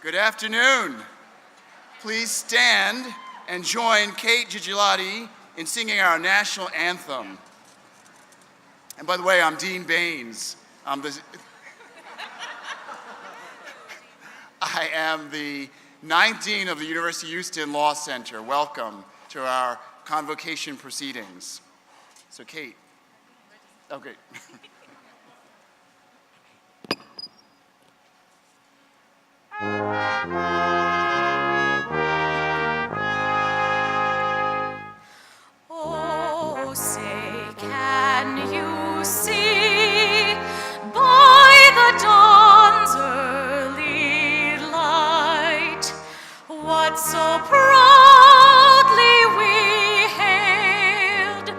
Good afternoon. Please stand and join Kate Gigliotti in singing our national anthem. And by the way, I'm Dean Baines. I am the 9th Dean of the University of Houston Law Center. Welcome to our Convocation proceedings. So Kate, okay. Oh, say, can you see by the dawn's early light what so proudly we hailed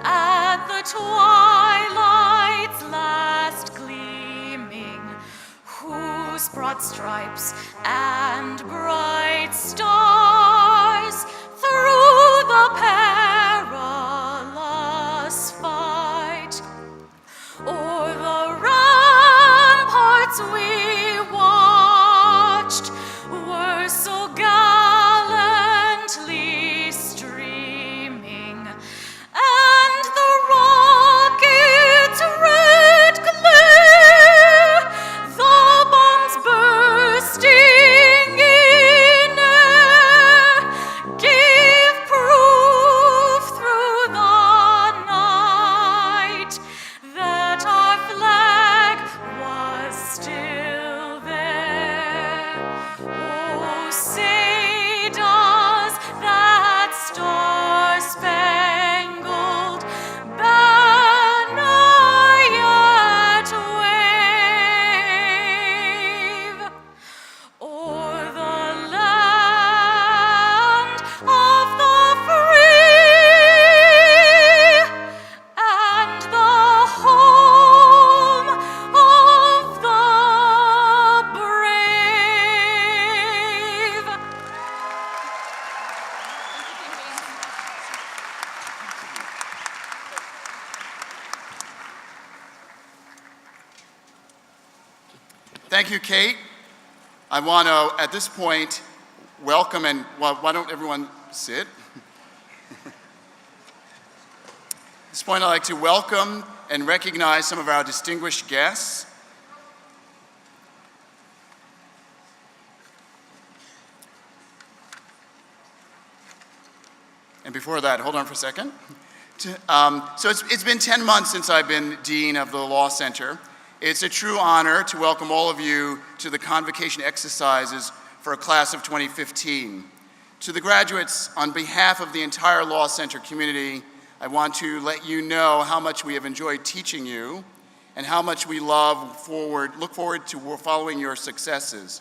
at the twilight's last gleaming, whose broad stripes and bright stars through the perilous fight o'er the ramparts we watched were so gallantly streaming, and the rocket's red glare, the bombs bursting in air, gave proof through the night that our flag was still there. Oh, say does that star-spangled banner yet wave o'er the land of the free and the home of the brave? Thank you, Kate. I want to, at this point, welcome and, well, why don't everyone sit? At this point, I'd like to welcome and recognize some of our distinguished guests. And before that, hold on for a second. So it's been 10 months since I've been Dean of the Law Center. It's a true honor to welcome all of you to the Convocation exercises for a class of 2015. To the graduates, on behalf of the entire Law Center community, I want to let you know how much we have enjoyed teaching you and how much we look forward to following your successes.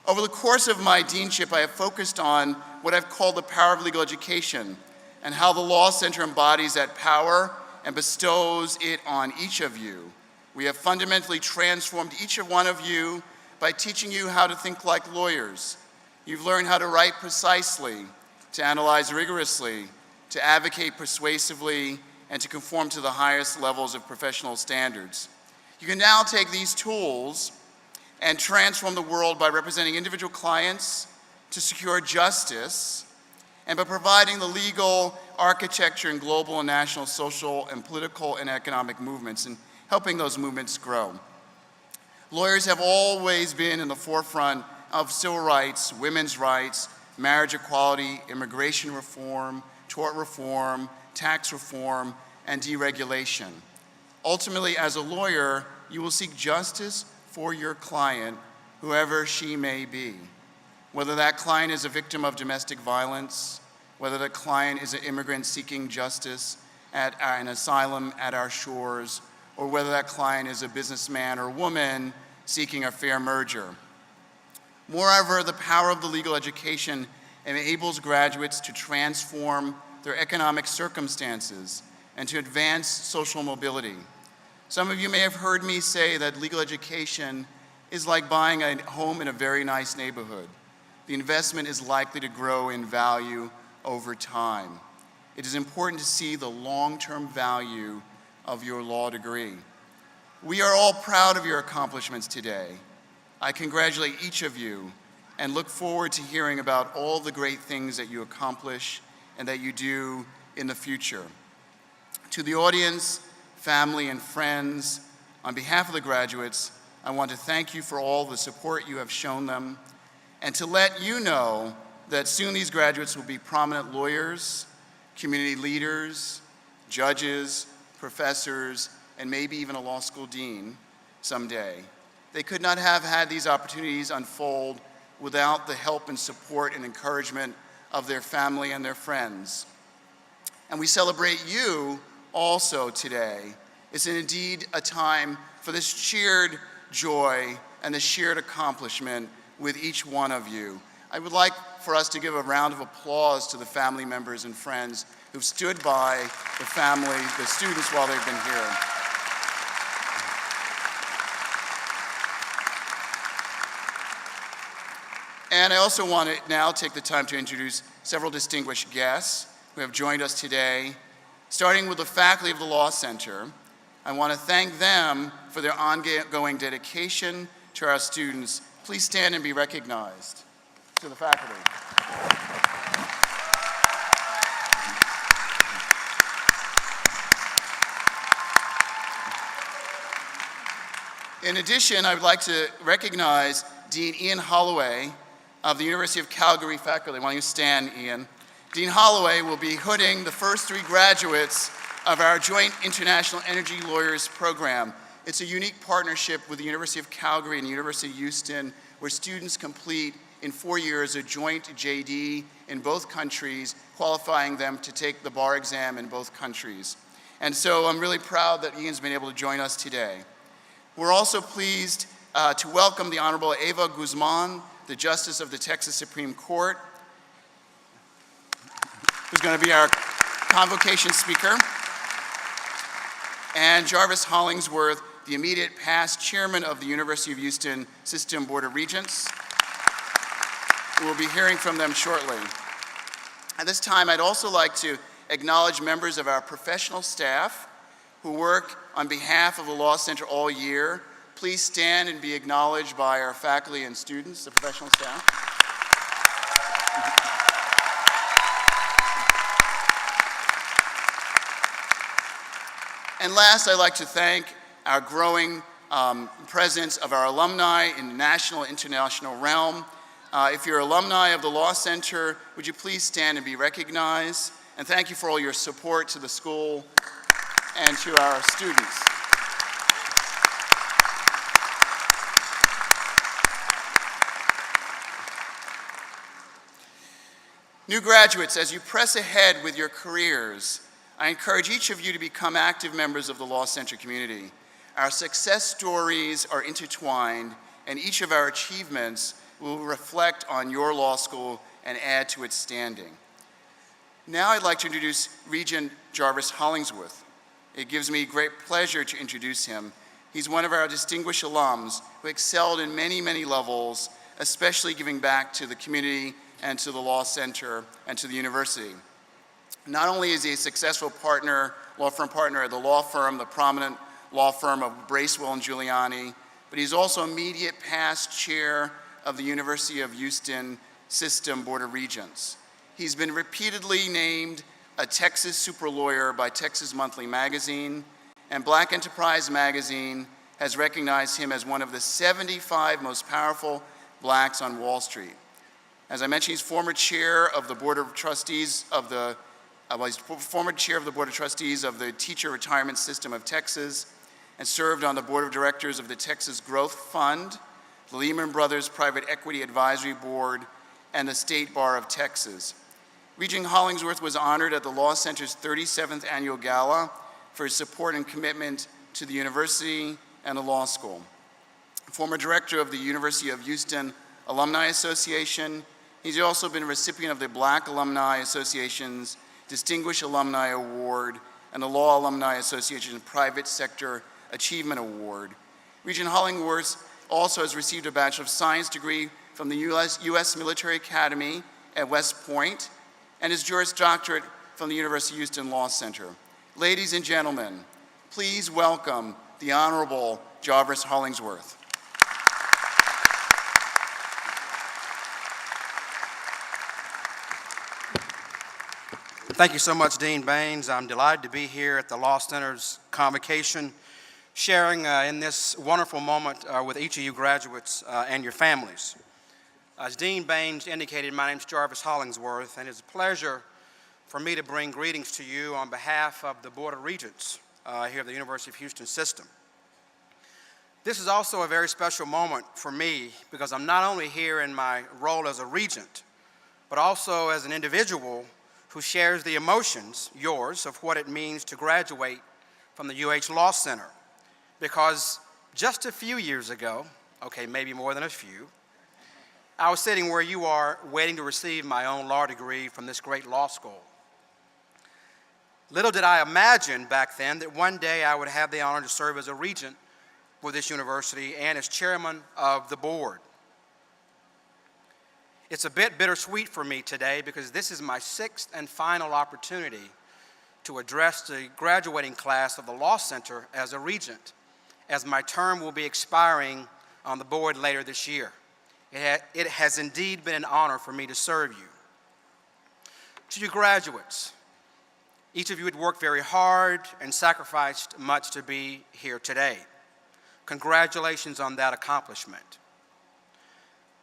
Over the course of my deanship, I have focused on what I've called the power of legal education and how the Law Center embodies that power and bestows it on each of you. We have fundamentally transformed each one of you by teaching you how to think like lawyers. You've learned how to write precisely, to analyze rigorously, to advocate persuasively, and to conform to the highest levels of professional standards. You can now take these tools and transform the world by representing individual clients to secure justice and by providing the legal architecture in global and national social and political and economic movements and helping those movements grow. Lawyers have always been in the forefront of civil rights, women's rights, marriage equality, immigration reform, tort reform, tax reform, and deregulation. Ultimately, as a lawyer, you will seek justice for your client, whoever she may be. Whether that client is a victim of domestic violence, whether the client is an immigrant seeking justice at an asylum at our shores, or whether that client is a businessman or woman seeking a fair merger. Moreover, the power of the legal education enables graduates to transform their economic circumstances and to advance social mobility. Some of you may have heard me say that legal education is like buying a home in a very nice neighborhood. The investment is likely to grow in value over time. It is important to see the long-term value of your law degree. We are all proud of your accomplishments today. I congratulate each of you and look forward to hearing about all the great things that you accomplish and that you do in the future. To the audience, family, and friends, on behalf of the graduates, I want to thank you for all the support you have shown them, and to let you know that soon these graduates will be prominent lawyers, community leaders, judges, professors, and maybe even a law school dean someday. They could not have had these opportunities unfold without the help and support and encouragement of their family and their friends. And we celebrate you also today. It's indeed a time for this shared joy and the shared accomplishment with each one of you. I would like for us to give a round of applause to the family members and friends who've stood by the family, the students while they've been here. And I also want to now take the time to introduce several distinguished guests who have joined us today. Starting with the faculty of the Law Center, I want to thank them for their ongoing dedication to our students. Please stand and be recognized. To the faculty. In addition, I would like to recognize Dean Ian Holloway of the University of Calgary faculty. Why don't you stand, Ian? Dean Holloway will be hooding the first 3 graduates of our Joint International Energy Lawyers program. It's a unique partnership with the University of Calgary and the University of Houston, where students complete in 4 years a joint JD in both countries, qualifying them to take the bar exam in both countries. And so I'm really proud that Ian's been able to join us today. We're also pleased to welcome the Honorable Eva Guzman, the Justice of the Texas Supreme Court, who's going to be our convocation speaker, and Jarvis Hollingsworth, the immediate past chairman of the University of Houston System Board of Regents. We'll be hearing from them shortly. At this time, I'd also like to acknowledge members of our professional staff who work on behalf of the Law Center all year. Please stand and be acknowledged by our faculty and students, the professional staff. And last, I'd like to thank our growing presence of our alumni in the national and international realm. If you're alumni of the Law Center, would you please stand and be recognized? And thank you for all your support to the school and to our students. New graduates, as you press ahead with your careers, I encourage each of you to become active members of the Law Center community. Our success stories are intertwined, and each of our achievements will reflect on your law school and add to its standing. Now I'd like to introduce Regent Jarvis Hollingsworth. It gives me great pleasure to introduce him. He's one of our distinguished alums who excelled in many, many levels, especially giving back to the community and to the Law Center and to the university. Not only is he a successful partner, law firm partner at the law firm, the prominent law firm of Bracewell and Giuliani, but he's also immediate past chair of the University of Houston System Board of Regents. He's been repeatedly named a Texas super lawyer by Texas Monthly Magazine, and Black Enterprise Magazine has recognized him as one of the 75 most powerful blacks on Wall Street. As I mentioned, he's former chair of the Board of Trustees of the former chair of the Board of Trustees of the Teacher Retirement System of Texas, and served on the Board of Directors of the Texas Growth Fund, the Lehman Brothers Private Equity Advisory Board, and the State Bar of Texas. Regent Hollingsworth was honored at the Law Center's 37th Annual Gala for his support and commitment to the university and the law school. Former director of the University of Houston Alumni Association, he's also been a recipient of the Black Alumni Association's Distinguished Alumni Award and the Law Alumni Association's Private Sector Achievement Award. Regent Hollingsworth also has received a Bachelor of Science degree from the U.S. Military Academy at West Point and his Juris Doctorate from the University of Houston Law Center. Ladies and gentlemen, please welcome the Honorable Jarvis Hollingsworth. Thank you so much, Dean Baines. I'm delighted to be here at the Law Center's Convocation, sharing in this wonderful moment with each of you graduates and your families. As Dean Baines indicated, my name is Jarvis Hollingsworth, and it's a pleasure for me to bring greetings to you on behalf of the Board of Regents here at the University of Houston system. This is also a very special moment for me because I'm not only here in my role as a regent, but also as an individual who shares the emotions, yours, of what it means to graduate from the UH Law Center. Because just a few years ago, okay, maybe more than a few, I was sitting where you are waiting to receive my own law degree from this great law school. Little did I imagine back then that one day I would have the honor to serve as a regent for this university and as chairman of the board. It's a bit bittersweet for me today because this is my sixth and final opportunity to address the graduating class of the Law Center as a regent, as my term will be expiring on the board later this year. It has indeed been an honor for me to serve you. To you graduates, each of you had worked very hard and sacrificed much to be here today. Congratulations on that accomplishment.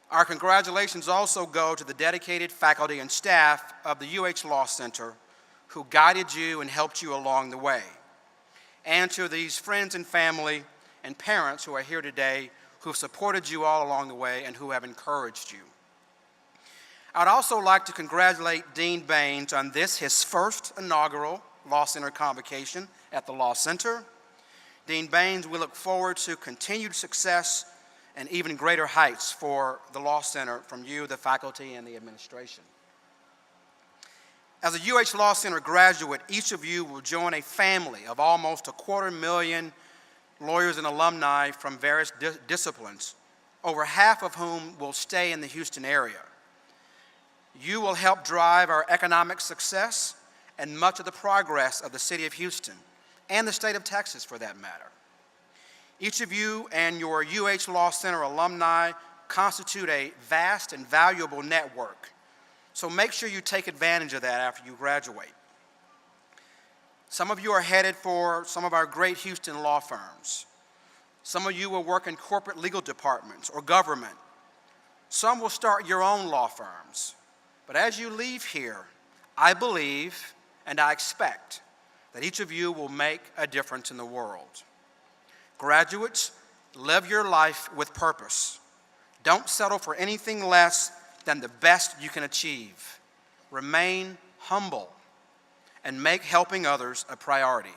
Our congratulations also go to the dedicated faculty and staff of the UH Law Center who guided you and helped you along the way, and to these friends and family and parents who are here today who have supported you all along the way and who have encouraged you. I'd also like to congratulate Dean Baines on this, his first inaugural Law Center Convocation at the Law Center. Dean Baines, we look forward to continued success and even greater heights for the Law Center from you, the faculty, and the administration. As a UH Law Center graduate, each of you will join a family of almost 250,000 lawyers and alumni from various disciplines, over half of whom will stay in the Houston area. You will help drive our economic success and much of the progress of the city of Houston, and the state of Texas for that matter. Each of you and your UH Law Center alumni constitute a vast and valuable network, so make sure you take advantage of that after you graduate. Some of you are headed for some of our great Houston law firms. Some of you will work in corporate legal departments or government. Some will start your own law firms. But as you leave here, I believe and I expect that each of you will make a difference in the world. Graduates, live your life with purpose. Don't settle for anything less than the best you can achieve. Remain humble and make helping others a priority.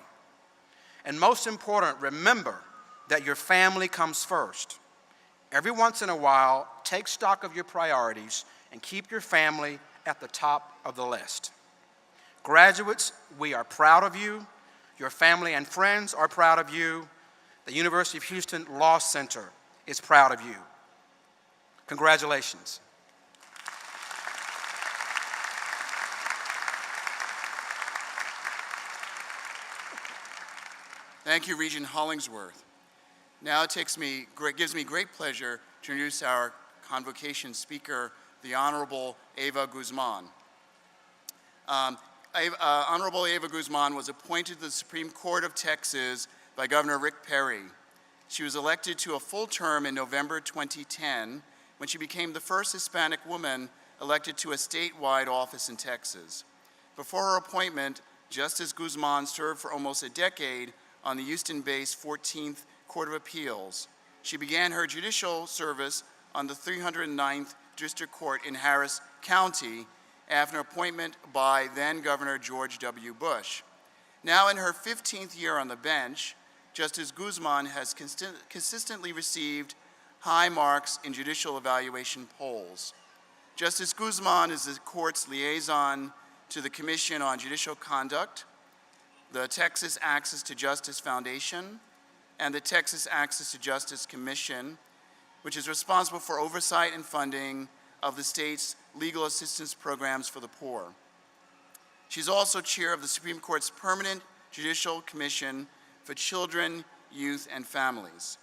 And most important, remember that your family comes first. Every once in a while, take stock of your priorities and keep your family at the top of the list. Graduates, we are proud of you. Your family and friends are proud of you. The University of Houston Law Center is proud of you. Congratulations. Thank you, Regent Hollingsworth. Now it gives me great pleasure to introduce our convocation speaker, the Honorable Eva Guzman. Honorable Eva Guzman was appointed to the Supreme Court of Texas by Governor Rick Perry. She was elected to a full term in November 2010 when she became the first Hispanic woman elected to a statewide office in Texas. Before her appointment, Justice Guzman served for almost a decade on the Houston-based 14th Court of Appeals. She began her judicial service on the 309th District Court in Harris County after an appointment by then-Governor George W. Bush. Now in her 15th year on the bench, Justice Guzman has consistently received high marks in judicial evaluation polls. Justice Guzman is the court's liaison to the Commission on Judicial Conduct, the Texas Access to Justice Foundation, and the Texas Access to Justice Commission, which is responsible for oversight and funding of the state's legal assistance programs for the poor. She's also chair of the Supreme Court's Permanent Judicial Commission for Children, Youth, and Families.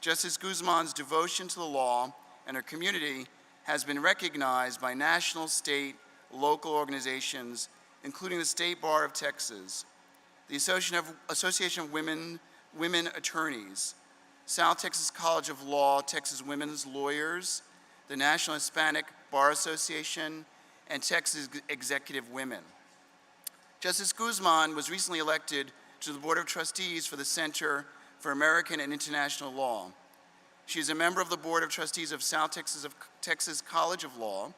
Justice Guzman's devotion to the law and her community has been recognized by national, state, local organizations, including the State Bar of Texas, the Association of Women Attorneys, South Texas College of Law, Texas Women's Lawyers, the National Hispanic Bar Association, and Texas Executive Women. Justice Guzman was recently elected to the Board of Trustees for the Center for American and International Law. She is a member of the Board of Trustees of South Texas College of Law.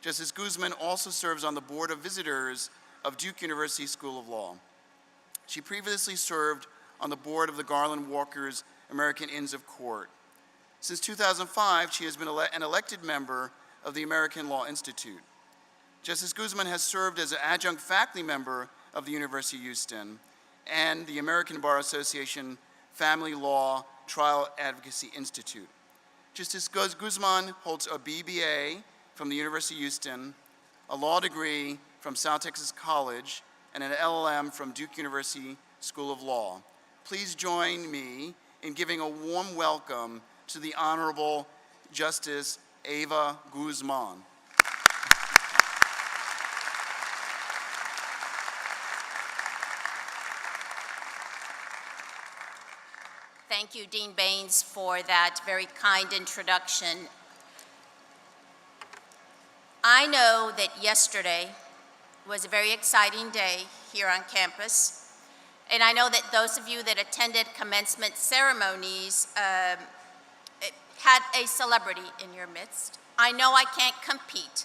Justice Guzman also serves on the Board of Visitors of Duke University School of Law. She previously served on the board of the Garland Walker's American Inns of Court. Since 2005, she has been an elected member of the American Law Institute. Justice Guzman has served as an adjunct faculty member of the University of Houston and the American Bar Association Family Law Trial Advocacy Institute. Justice Guzman holds a BBA from the University of Houston, a law degree from South Texas College, and an LLM from Duke University School of Law. Please join me in giving a warm welcome to the Honorable Justice Eva Guzman. Thank you, Dean Baines, for that very kind introduction. I know that yesterday was a very exciting day here on campus, and I know that those of you that attended commencement ceremonies had a celebrity in your midst. I know I can't compete,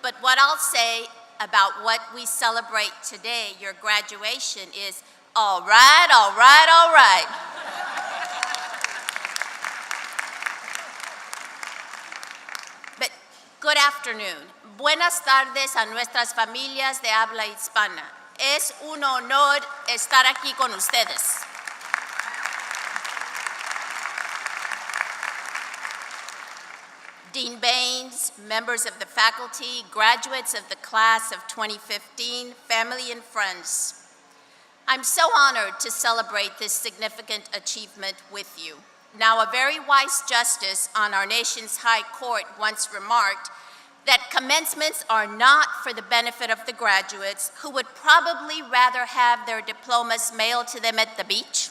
but what I'll say about what we celebrate today, your graduation, is all right, all right, all right. Good afternoon. Buenas tardes a nuestras familias de habla hispana. Es un honor estar aquí con ustedes. Dean Baines, members of the faculty, graduates of the class of 2015, family and friends. I'm so honored to celebrate this significant achievement with you. Now, a very wise justice on our nation's high court once remarked that commencements are not for the benefit of the graduates who would probably rather have their diplomas mailed to them at the beach,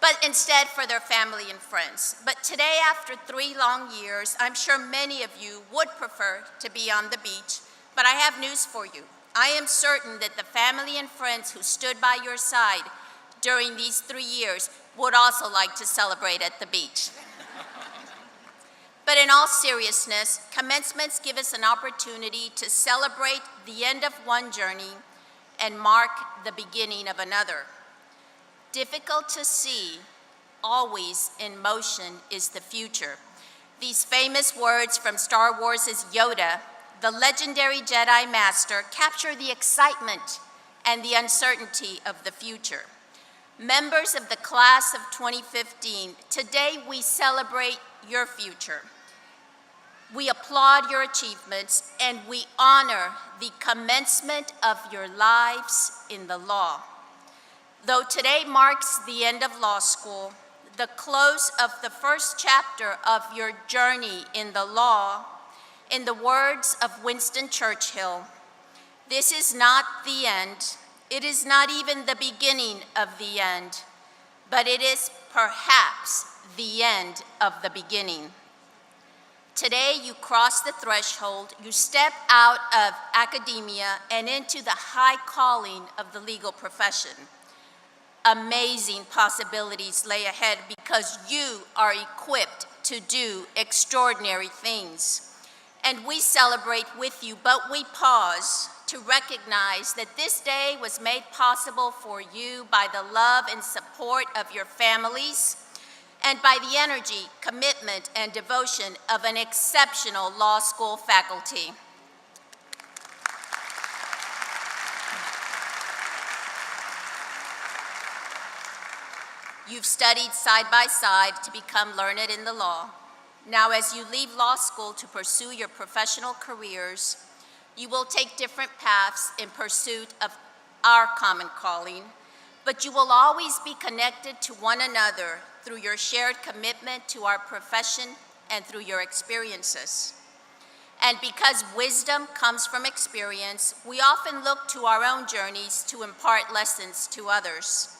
but instead for their family and friends. But today, after 3 long years, I'm sure many of you would prefer to be on the beach, but I have news for you. I am certain that the family and friends who stood by your side during these 3 years would also like to celebrate at the beach. But in all seriousness, commencements give us an opportunity to celebrate the end of one journey and mark the beginning of another. Difficult to see, always in motion is the future. These famous words from Star Wars' Yoda, the legendary Jedi Master, capture the excitement and the uncertainty of the future. Members of the class of 2015, today we celebrate your future. We applaud your achievements and we honor the commencement of your lives in the law. Though today marks the end of law school, the close of the first chapter of your journey in the law, in the words of Winston Churchill, this is not the end. It is not even the beginning of the end, but it is perhaps the end of the beginning. Today, you cross the threshold, you step out of academia and into the high calling of the legal profession. Amazing possibilities lay ahead because you are equipped to do extraordinary things. And we celebrate with you, but we pause to recognize that this day was made possible for you by the love and support of your families and by the energy, commitment, and devotion of an exceptional law school faculty. You've studied side by side to become learned in the law. Now, as you leave law school to pursue your professional careers, you will take different paths in pursuit of our common calling, but you will always be connected to one another through your shared commitment to our profession and through your experiences. And because wisdom comes from experience, we often look to our own journeys to impart lessons to others.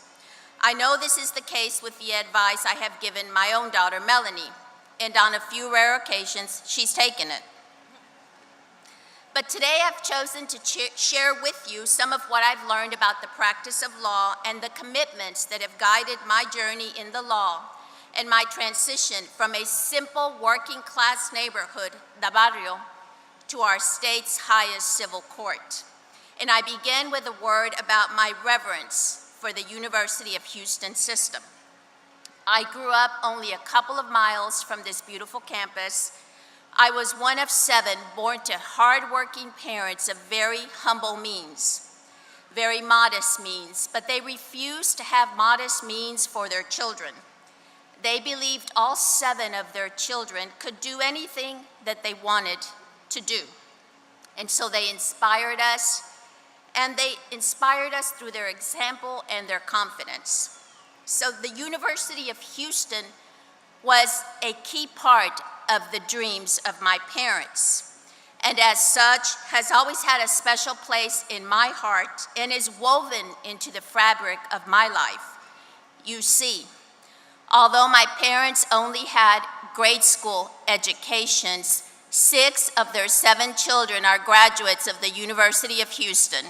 I know this is the case with the advice I have given my own daughter, Melanie, and on a few rare occasions, she's taken it. But today I've chosen to share with you some of what I've learned about the practice of law and the commitments that have guided my journey in the law and my transition from a simple working-class neighborhood, the barrio, to our state's highest civil court. And I begin with a word about my reverence for the University of Houston system. I grew up only a couple of miles from this beautiful campus. I was one of 7 born to hardworking parents of very humble means, very modest means, but they refused to have modest means for their children. They believed all 7 of their children could do anything that they wanted to do. And so they inspired us, and they inspired us through their example and their confidence. So the University of Houston was a key part of the dreams of my parents, and as such has always had a special place in my heart and is woven into the fabric of my life. You see, although my parents only had grade school educations, 6 of their 7 children are graduates of the University of Houston.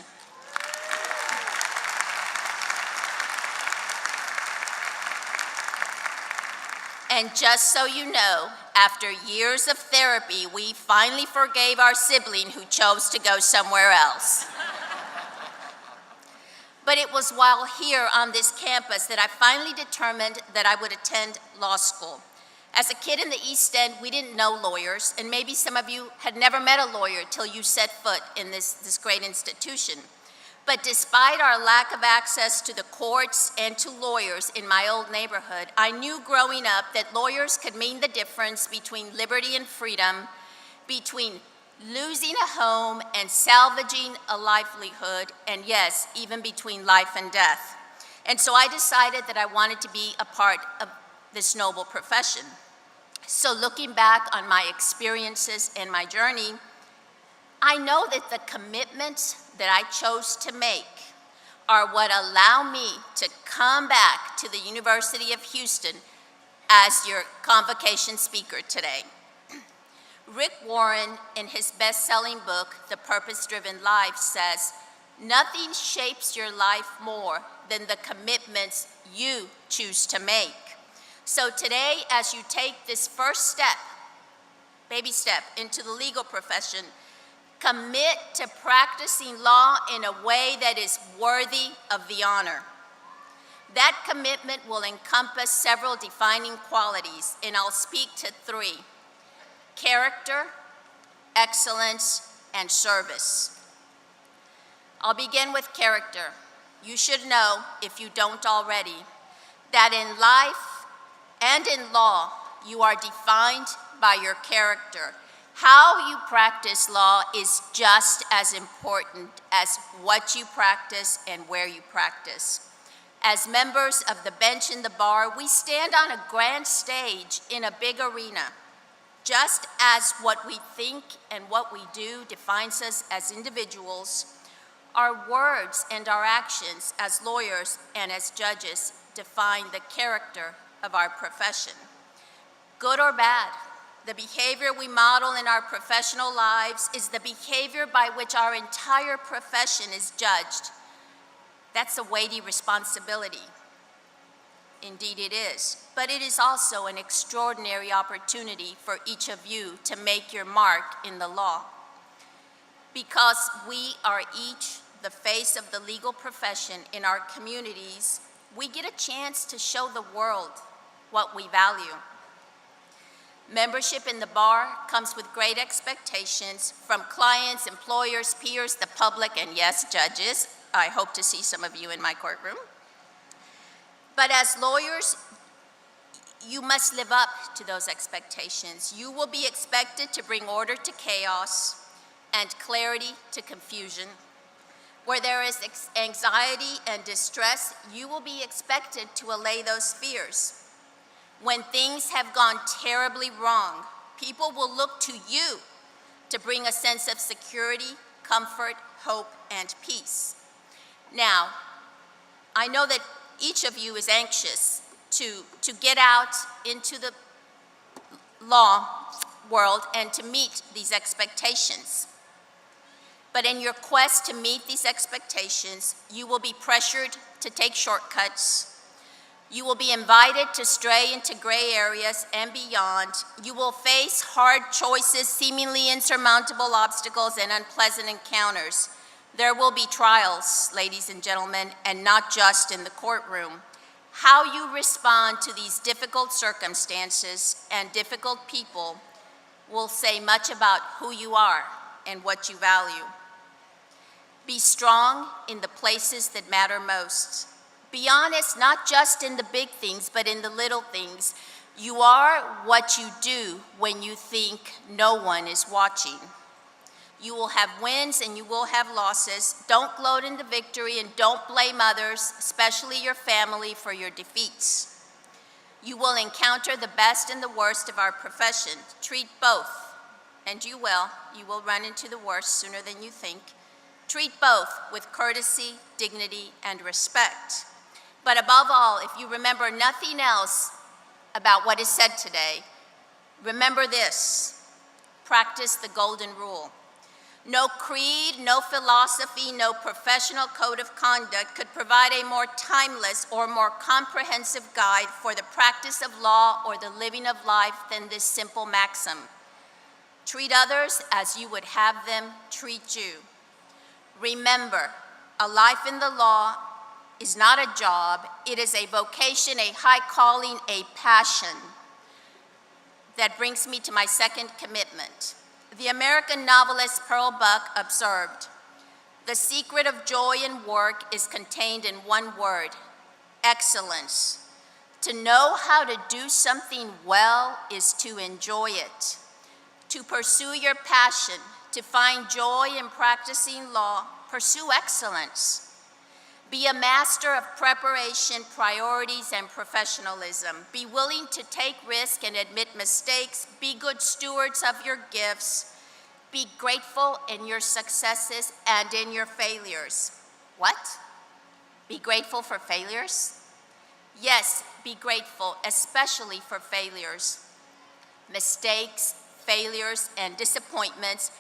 And just so you know, after years of therapy, we finally forgave our sibling who chose to go somewhere else. But it was while here on this campus that I finally determined that I would attend law school. As a kid in the East End, we didn't know lawyers, and maybe some of you had never met a lawyer till you set foot in this great institution. But despite our lack of access to the courts and to lawyers in my old neighborhood, I knew growing up that lawyers could mean the difference between liberty and freedom, between losing a home and salvaging a livelihood, and yes, even between life and death. And so I decided that I wanted to be a part of this noble profession. So looking back on my experiences and my journey, I know that the commitments that I chose to make are what allow me to come back to the University of Houston as your convocation speaker today. Rick Warren, in his best-selling book, The Purpose-Driven Life, says, "Nothing shapes your life more than the commitments you choose to make." So today, as you take this first step, baby step, into the legal profession, commit to practicing law in a way that is worthy of the honor. That commitment will encompass several defining qualities, and I'll speak to 3: character, excellence, and service. I'll begin with character. You should know, if you don't already, that in life and in law, you are defined by your character. How you practice law is just as important as what you practice and where you practice. As members of the bench and the bar, we stand on a grand stage in a big arena. Just as what we think and what we do defines us as individuals, our words and our actions as lawyers and as judges define the character of our profession. Good or bad, the behavior we model in our professional lives is the behavior by which our entire profession is judged. That's a weighty responsibility. Indeed it is. But it is also an extraordinary opportunity for each of you to make your mark in the law. Because we are each the face of the legal profession in our communities, we get a chance to show the world what we value. Membership in the bar comes with great expectations from clients, employers, peers, the public, and yes, judges. I hope to see some of you in my courtroom. But as lawyers, you must live up to those expectations. You will be expected to bring order to chaos and clarity to confusion. Where there is anxiety and distress, you will be expected to allay those fears. When things have gone terribly wrong, people will look to you to bring a sense of security, comfort, hope, and peace. Now, I know that each of you is anxious to get out into the law world and to meet these expectations. But in your quest to meet these expectations, you will be pressured to take shortcuts. You will be invited to stray into gray areas and beyond. You will face hard choices, seemingly insurmountable obstacles, and unpleasant encounters. There will be trials, ladies and gentlemen, and not just in the courtroom. How you respond to these difficult circumstances and difficult people will say much about who you are and what you value. Be strong in the places that matter most. Be honest, not just in the big things, but in the little things. You are what you do when you think no one is watching. You will have wins and you will have losses. Don't gloat in the victory and don't blame others, especially your family, for your defeats. You will encounter the best and the worst of our profession. Treat both, and you will. You will run into the worst sooner than you think. Treat both with courtesy, dignity, and respect. But above all, if you remember nothing else about what is said today, remember this: practice the golden rule. No creed, no philosophy, no professional code of conduct could provide a more timeless or more comprehensive guide for the practice of law or the living of life than this simple maxim: treat others as you would have them treat you. Remember, a life in the law is not a job, it is a vocation, a high calling, a passion. That brings me to my second commitment. The American novelist Pearl Buck observed, "The secret of joy in work is contained in one word: excellence. To know how to do something well is to enjoy it. To pursue your passion, to find joy in practicing law, pursue excellence. Be a master of preparation, priorities, and professionalism. Be willing to take risks and admit mistakes. Be good stewards of your gifts. Be grateful in your successes and in your failures." What? Be grateful for failures? Yes, be grateful, especially for failures. Mistakes, failures, and disappointments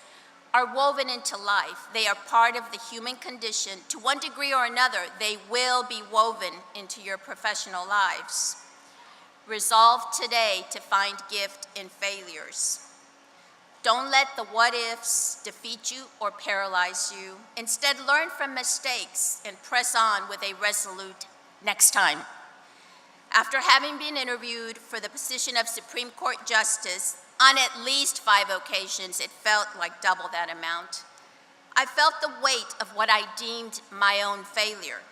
are woven into life. They are part of the human condition. To one degree or another, they will be woven into your professional lives. Resolve today to find gift in failures. Don't let the what-ifs defeat you or paralyze you. Instead, learn from mistakes and press on with a resolute next time. After having been interviewed for the position of Supreme Court Justice on at least 5 occasions, it felt like double that amount. I felt the weight of what I deemed my own failure.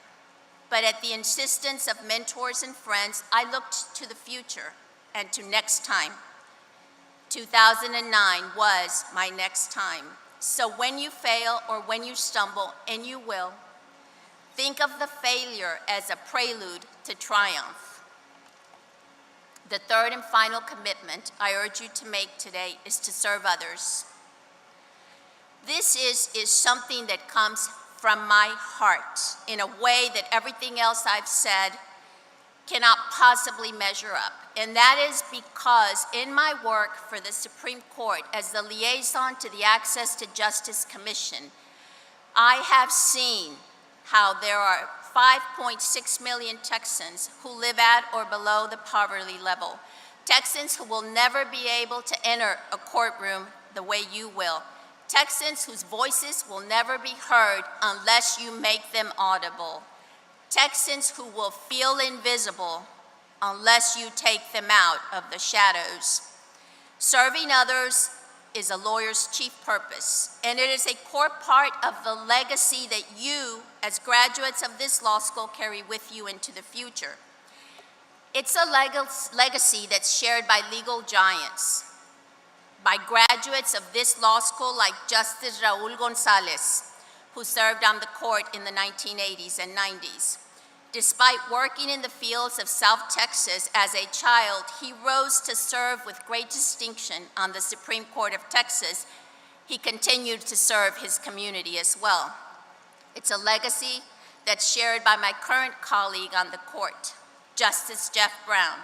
But at the insistence of mentors and friends, I looked to the future and to next time. 2009 was my next time. So when you fail or when you stumble, and you will, think of the failure as a prelude to triumph. The third and final commitment I urge you to make today is to serve others. This is something that comes from my heart in a way that everything else I've said cannot possibly measure up. And that is because in my work for the Supreme Court as the liaison to the Access to Justice Commission, I have seen how there are 5.6 million Texans who live at or below the poverty level. Texans who will never be able to enter a courtroom the way you will. Texans whose voices will never be heard unless you make them audible. Texans who will feel invisible unless you take them out of the shadows. Serving others is a lawyer's chief purpose, and it is a core part of the legacy that you, as graduates of this law school, carry with you into the future. It's a legacy that's shared by legal giants, by graduates of this law school like Justice Raul Gonzalez, who served on the court in the 1980s and 90s. Despite working in the fields of South Texas as a child, he rose to serve with great distinction on the Supreme Court of Texas he continued to serve his community as well. It's a legacy that's shared by my current colleague on the court, Justice Jeff Brown,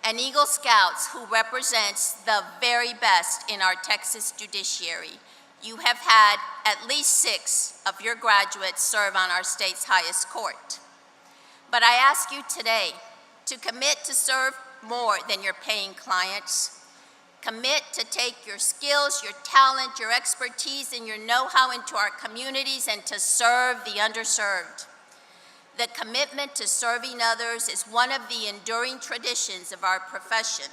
an Eagle Scouts who represents the very best in our Texas judiciary. You have had at least 6 of your graduates serve on our state's highest court. But I ask you today to commit to serve more than your paying clients. Commit to take your skills, your talent, your expertise, and your know-how into our communities and to serve the underserved. The commitment to serving others is one of the enduring traditions of our profession.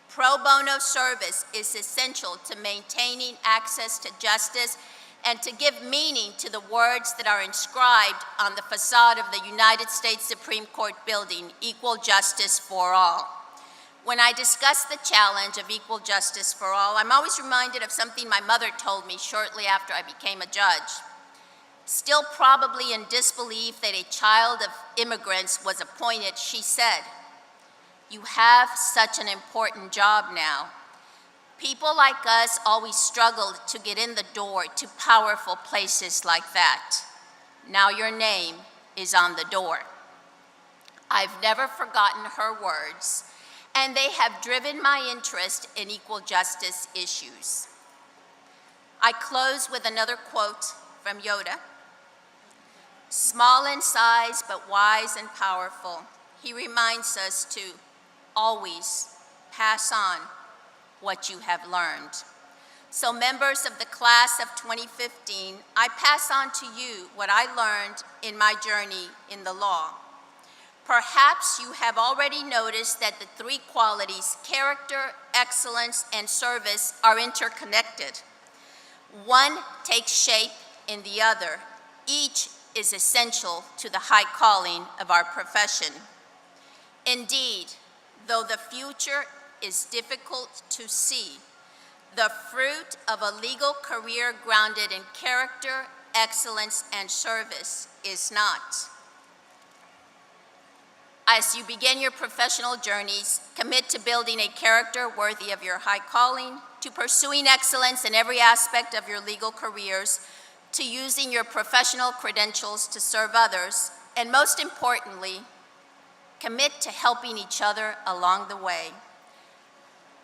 Pro bono service is essential to maintaining access to justice and to give meaning to the words that are inscribed on the facade of the United States Supreme Court building, equal justice for all. When I discuss the challenge of equal justice for all, I'm always reminded of something my mother told me shortly after I became a judge. Still probably in disbelief that a child of immigrants was appointed, she said, "You have such an important job now. People like us always struggled to get in the door to powerful places like that. Now your name is on the door." I've never forgotten her words, and they have driven my interest in equal justice issues. I close with another quote from Yoda. Small in size, but wise and powerful, he reminds us to always pass on what you have learned. So members of the class of 2015, I pass on to you what I learned in my journey in the law. Perhaps you have already noticed that the 3 qualities, character, excellence, and service, are interconnected. One takes shape in the other. Each is essential to the high calling of our profession. Indeed, though the future is difficult to see, the fruit of a legal career grounded in character, excellence, and service is not. As you begin your professional journeys, commit to building a character worthy of your high calling, to pursuing excellence in every aspect of your legal careers, to using your professional credentials to serve others, and most importantly, commit to helping each other along the way.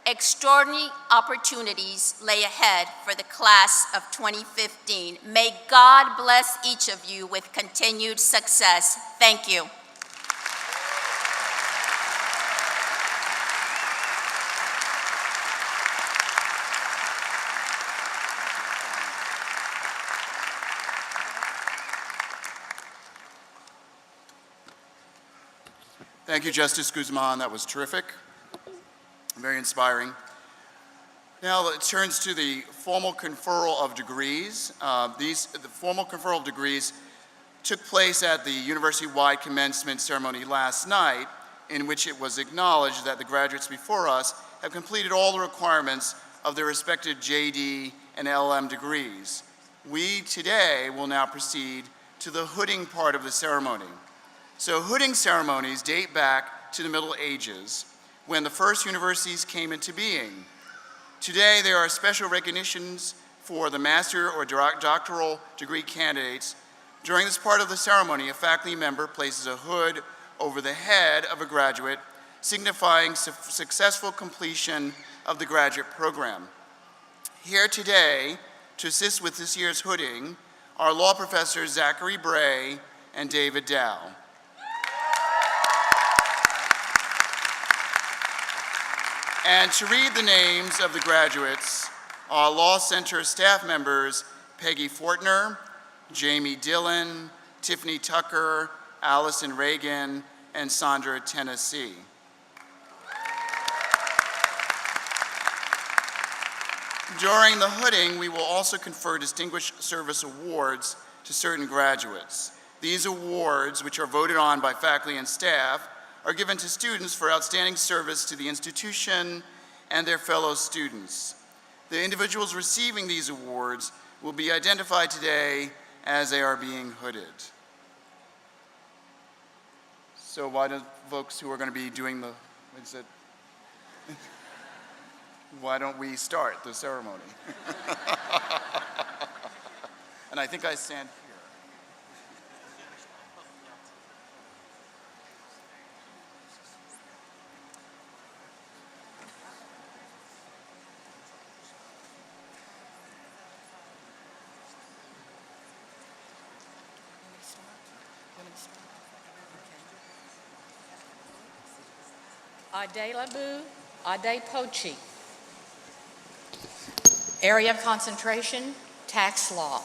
Extraordinary opportunities lay ahead for the class of 2015. May God bless each of you with continued success. Thank you. Thank you, Justice Guzman. That was terrific. Very inspiring. Now it turns to the formal conferral of degrees. The formal conferral of degrees took place at the university-wide commencement ceremony last night, in which it was acknowledged that the graduates before us have completed all the requirements of their respective JD and LM degrees. We today will now proceed to the hooding part of the ceremony. So hooding ceremonies date back to the Middle Ages, when the first universities came into being. Today, there are special recognitions for the master or doctoral degree candidates. During this part of the ceremony, a faculty member places a hood over the head of a graduate, signifying successful completion of the graduate program. Here today, to assist with this year's hooding, are law professors Zachary Bray and David Dow. And to read the names of the graduates are Law Center staff members Peggy Fortner, Jamie Dillon, Tiffany Tucker, Allison Reagan, and Sandra Tennessee. During the hooding, we will also confer Distinguished Service Awards to certain graduates. These awards, which are voted on by faculty and staff, are given to students for outstanding service to the institution and their fellow students. The individuals receiving these awards will be identified today as they are being hooded. So why don't folks who are going to be doing the, what is it? Why don't we start the ceremony? And I think I stand here. Adelabu Adepochi. Area of concentration, tax law.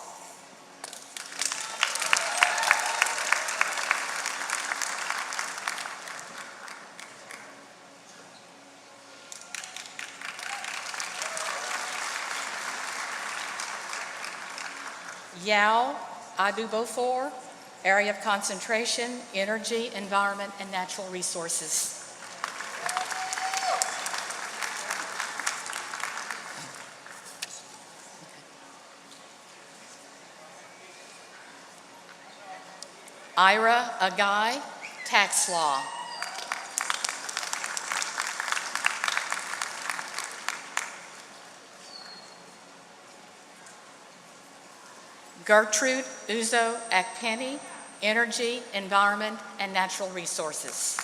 Yao Adubofor. Area of concentration, energy, environment, and natural resources. Ira Agai, tax law. Gertrude Uzo Akpenny, energy, environment, and natural resources.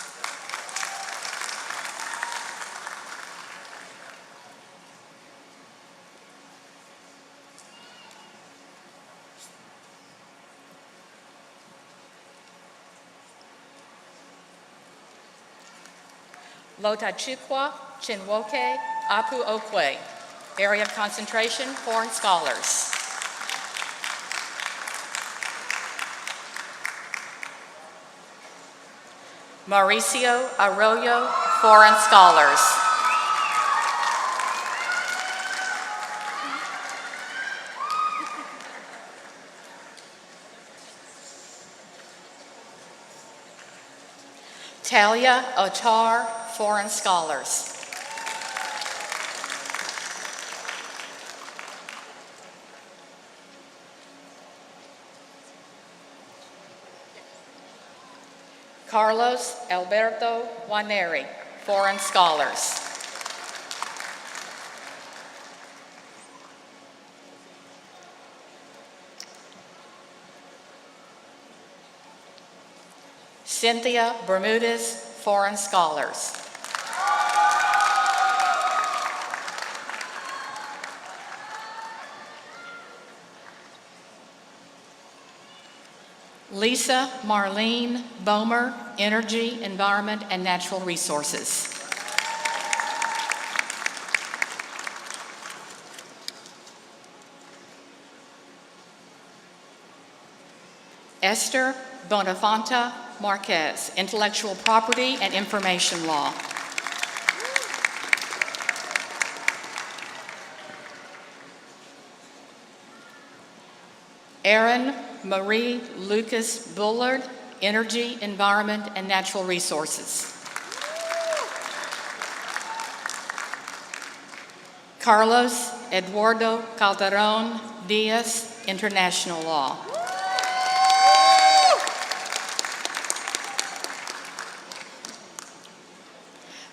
Lotachukwa Chinwoke Apu Okwe, area of concentration, foreign scholars. Mauricio Arroyo, foreign scholars. Talia Otar, foreign scholars. Carlos Alberto Waneri, foreign scholars. Cynthia Bermudez, foreign scholars. Lisa Marlene Bomer, energy, environment, and natural resources. Esther Bonafanta Marquez, intellectual property and information law. Erin Marie Lucas Bullard, energy, environment, and natural resources. Carlos Eduardo Calderon Diaz, international law.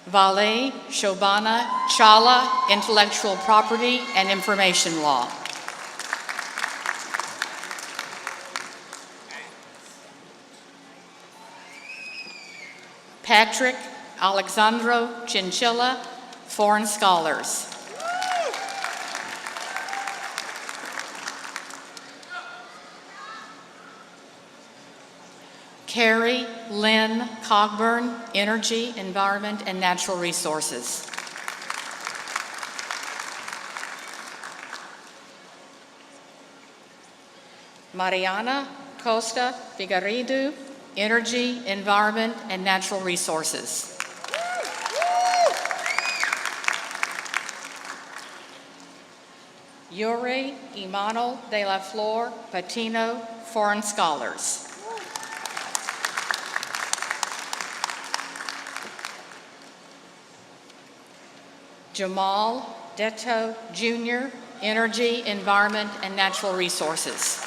Vale Shobana Chala, intellectual property and information law. Patrick Alexandro Chinchilla, foreign scholars. Carrie Lynn Cogburn, energy, environment, and natural resources. Mariana Costa Figueiredo, energy, environment, and natural resources. Yuri Imanol de la Flor Patino, foreign scholars. Jamal Detto Jr., energy, environment, and natural resources.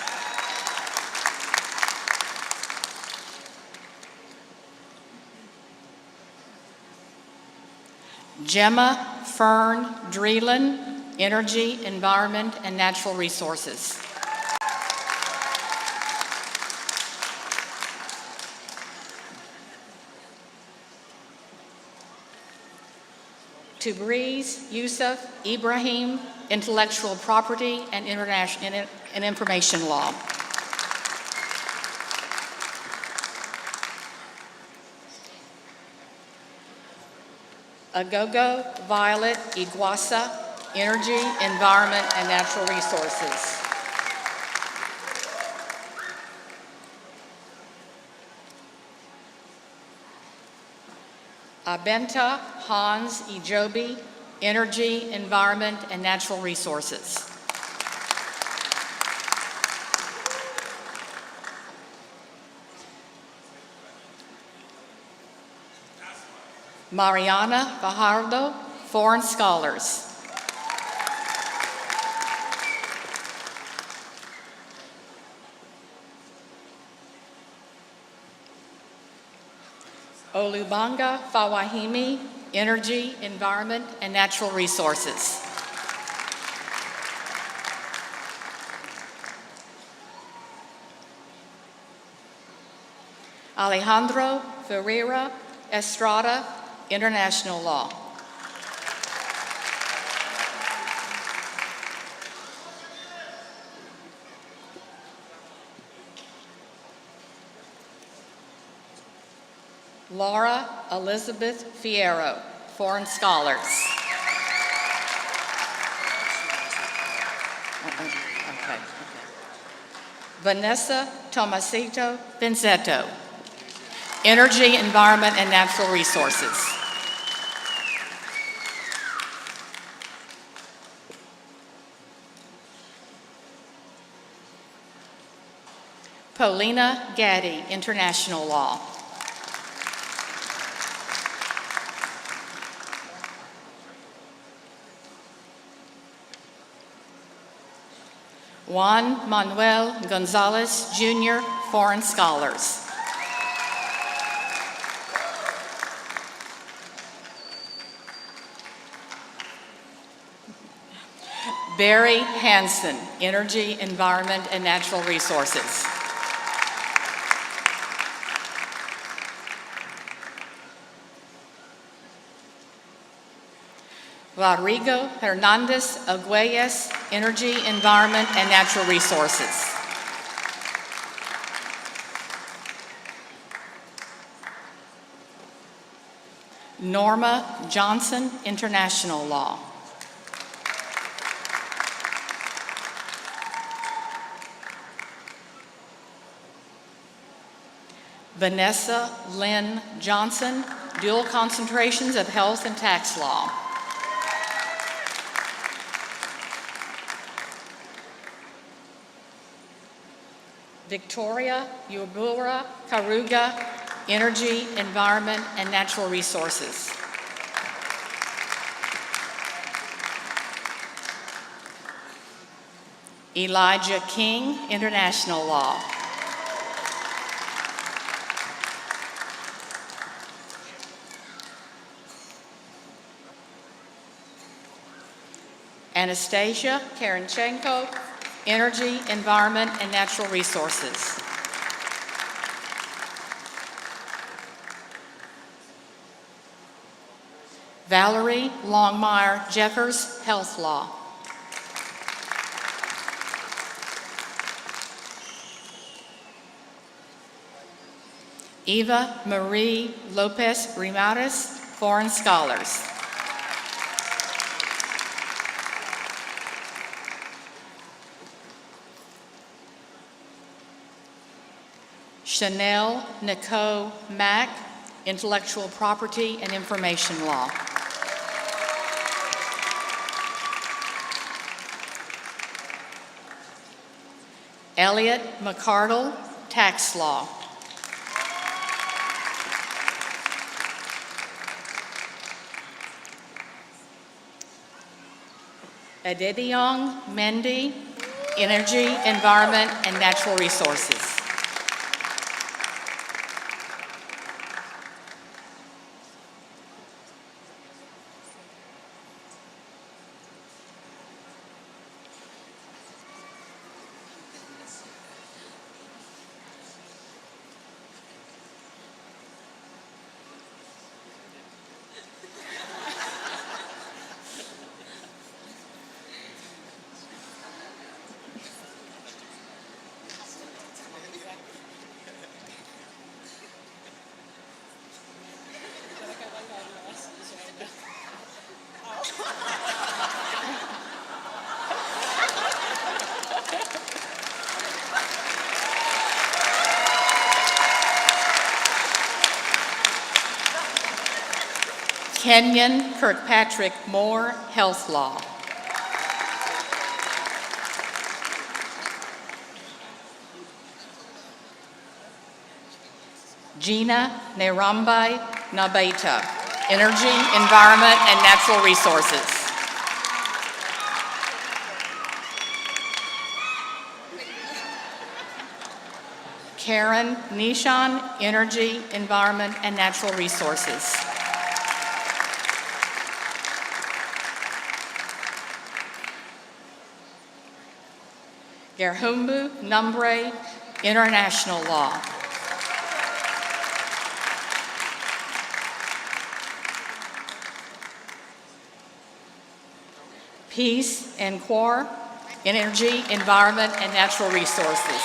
Gemma Fern Dreeland, Energy, Environment, and Natural Resources. Tabriz Yusuf Ibrahim, Intellectual Property and Information Law. Agogo Violet Iguasa, Energy, Environment, and Natural Resources. Abenta Hans Ijobi, Energy, Environment, and Natural Resources. Mariana Fajardo, Foreign Scholars. Olubanga Fawahimi, Energy, Environment, and Natural Resources. Alejandro Ferreira Estrada, International Law. Laura Elizabeth Fierro, Foreign Scholars. Okay. Vanessa Tomasito Vinzetto, Energy, Environment, and Natural Resources. Paulina Gaddy, International Law. Juan Manuel Gonzalez, Jr., Foreign Scholars. Barry Hansen, Energy, Environment, and Natural Resources. Rodrigo Hernandez Arguelles, Energy, Environment, and Natural Resources. Norma Johnson, International Law. Vanessa Lynn Johnson, dual concentrations of health and tax law. Victoria Yubura Karuga, Energy, Environment, and Natural Resources. Elijah King, International Law. Anastasia Karenchenko, Energy, Environment, and Natural Resources. Valerie Longmire Jeffers, Health Law. Eva Marie Lopez Rimares, Foreign Scholars. Chanel Nicole Mack, Intellectual Property and Information Law. Elliot McCardle, Tax Law. Adebiong Mendy, Energy, Environment, and Natural Resources. Kenyon Kirkpatrick Moore, Health Law. Gina Nerambai Nabeta, Energy, Environment, and Natural Resources. Karen Nishan, Energy, Environment, and Natural Resources. Gerhumbu Numbre, International Law. Peace and Quar, Energy, Environment, and Natural Resources.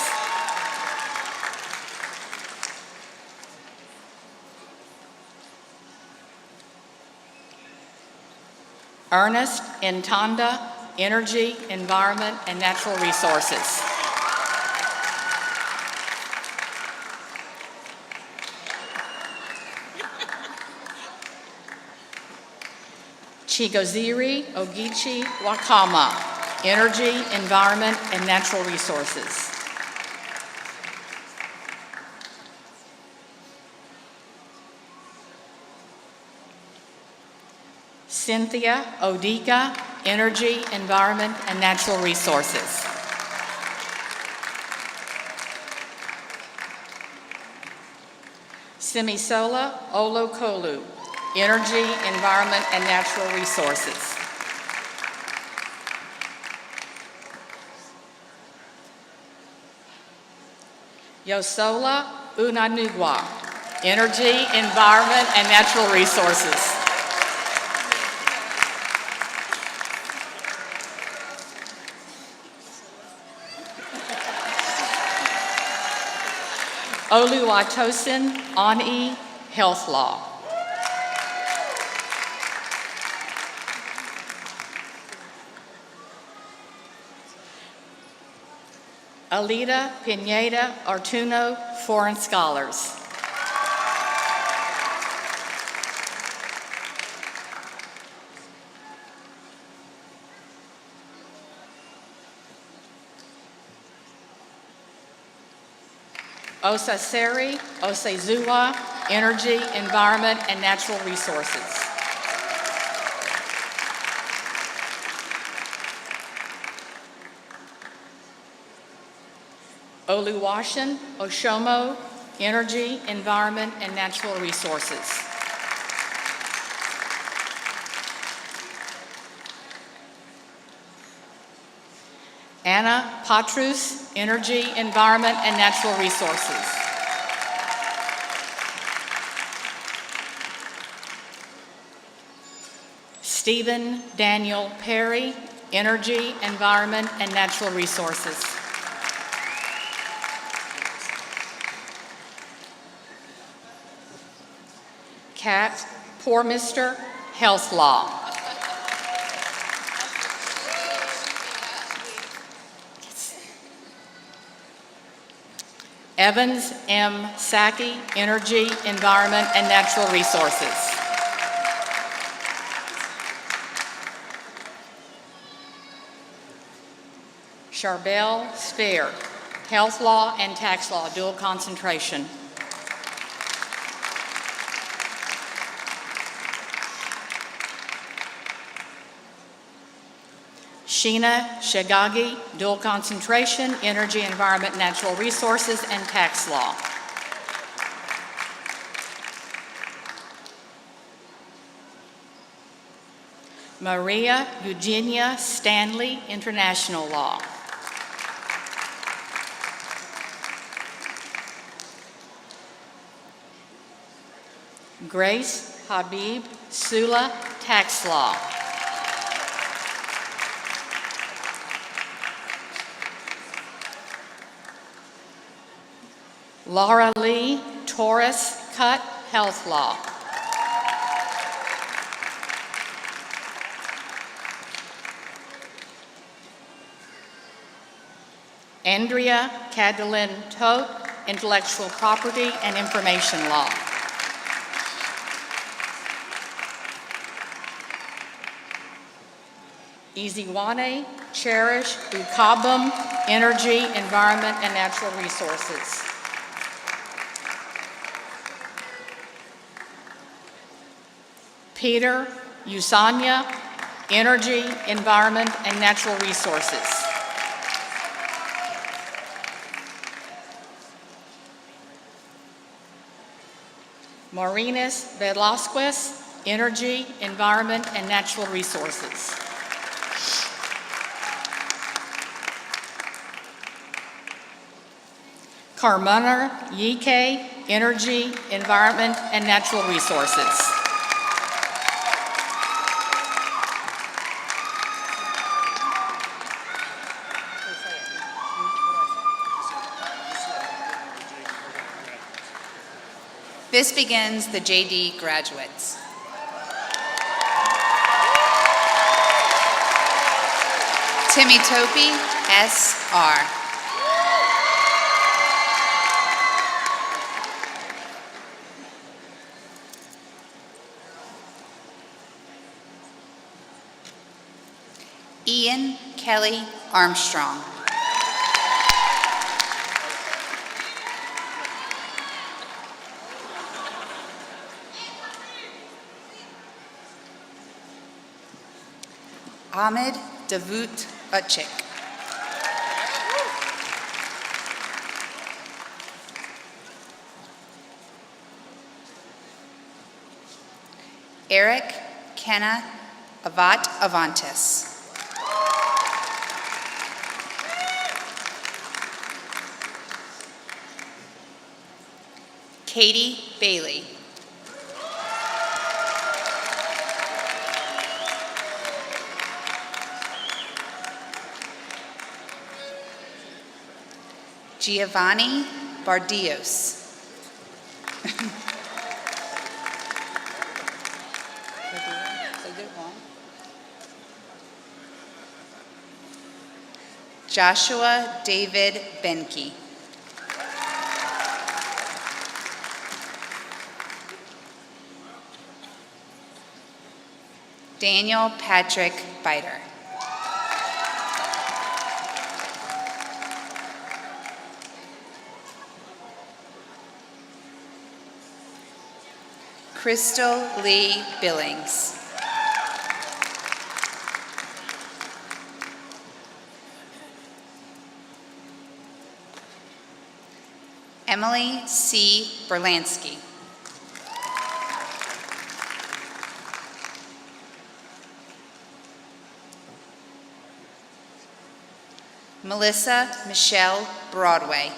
Ernest Ntanda, Energy, Environment, and Natural Resources. Chigoziri Ogichi Wakama, Energy, Environment, and Natural Resources. Cynthia Odika, Energy, Environment, and Natural Resources. Simisola Olokolu, Energy, Environment, and Natural Resources. Yosola Unanugwa, Energy, Environment, and Natural Resources. Oluwatosin Ani, Health Law. Alida Pineda Artuno, Foreign Scholars. Osaseri Osezua, Energy, Environment, and Natural Resources. Oluwashin Oshomo, Energy, Environment, and Natural Resources. Anna Patrus, Energy, Environment, and Natural Resources. Stephen Daniel Perry, Energy, Environment, and Natural Resources. Kat Poormister, Health Law. Evans M. Saki, Energy, Environment, and Natural Resources. Charbel Spear, Health Law and Tax Law, dual concentration. Sheena Shagagi, dual concentration, Energy, Environment, Natural Resources, and Tax Law. Maria Eugenia Stanley, International Law. Grace Habib Sula, Tax Law. Laura Lee Torres Cutt, Health Law. Andrea Cadilyn Tote, Intellectual Property and Information Law. Iziwane Cherish Ukabum, Energy, Environment, and Natural Resources. Peter Usanya, Energy, Environment, and Natural Resources. Marinas Velasquez, Energy, Environment, and Natural Resources. Carmona Yike, Energy, Environment, and Natural Resources. This begins the JD graduates. Timmy Topi, SR. Ian Kelly Armstrong. Ahmed Davut Utchik. Eric Kenna Avat Avantis. Katie Bailey. Giovanni Bardios. Joshua David Benke. Daniel Patrick Biter. Crystal Lee Billings. Emily C. Berlansky. Melissa Michelle Broadway.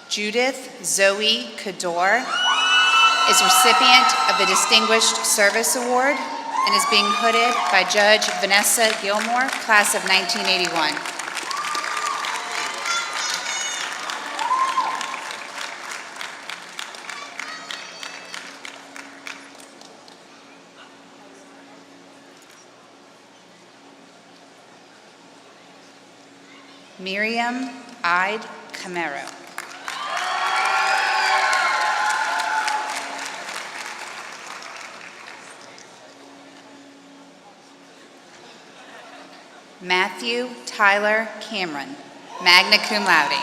Judith Zoe Kador is recipient of the Distinguished Service Award and is being hooded by Judge Vanessa Gilmore, class of 1981. Miriam Ide Camero. Matthew Tyler Cameron, magna cum laude.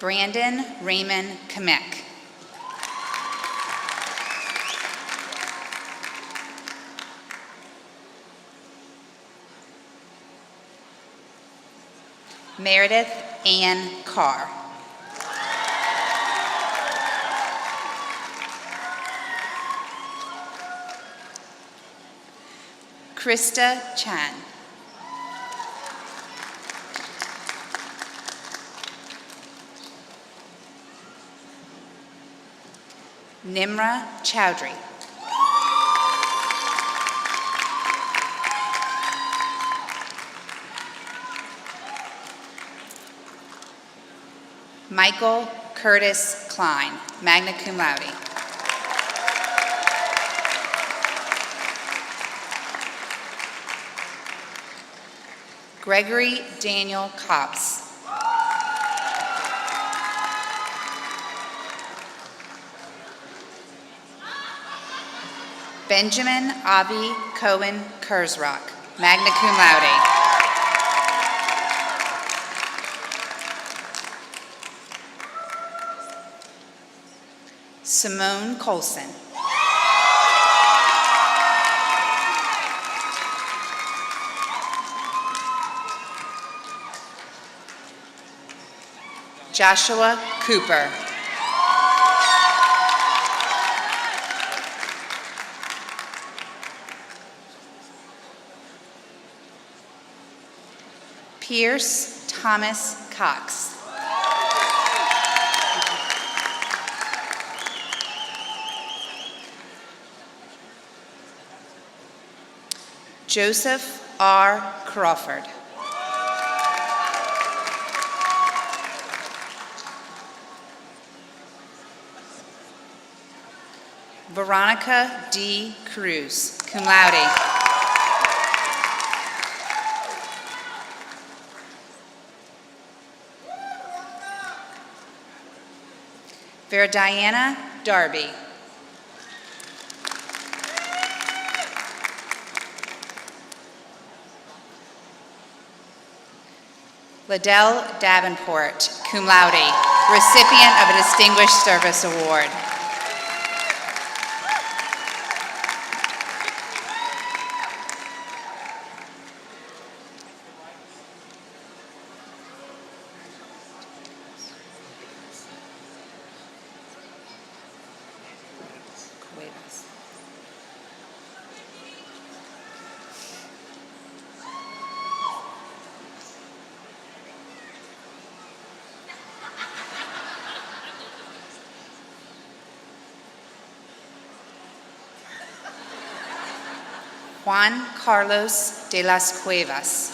Brandon Raymond Kamek. Meredith Ann Carr. Krista Chan. Nimra Chowdhury. Michael Curtis Klein, magna cum laude. Gregory Daniel Copps. Benjamin Avi Cohen Kurzrock, magna cum laude. Simone Colson. Joshua Cooper. Pierce Thomas Cox. Joseph R. Crawford. Veronica D. Cruz, cum laude. Verdiana Darby. Liddell Davenport, cum laude, recipient of a Distinguished Service Award. Juan Carlos de las Cuevas.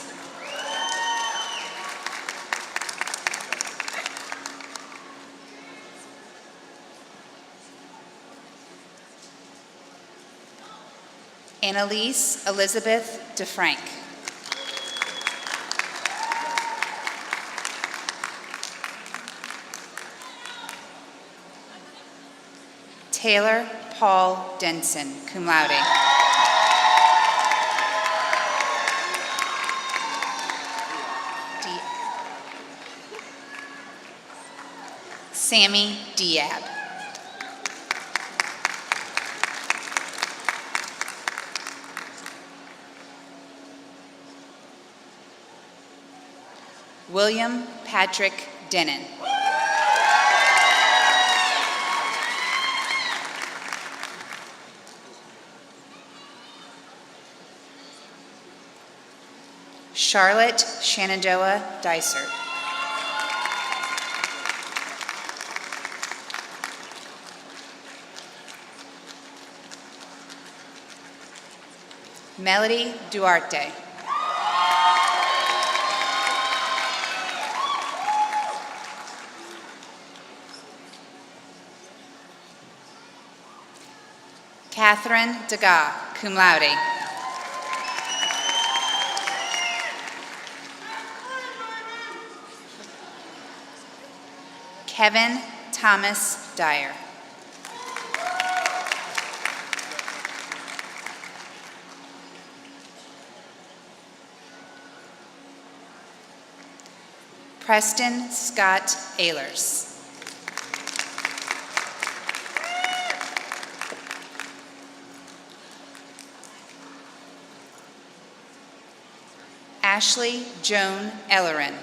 Annalise Elizabeth DeFrank. Taylor Paul Denson, cum laude. Sammy Diab. William Patrick Denon. Charlotte Shenandoah Dysert. Melody Duarte. Catherine Degas, cum laude. Kevin Thomas Dyer. Preston Scott Ehlers. Ashley Joan Ellerin.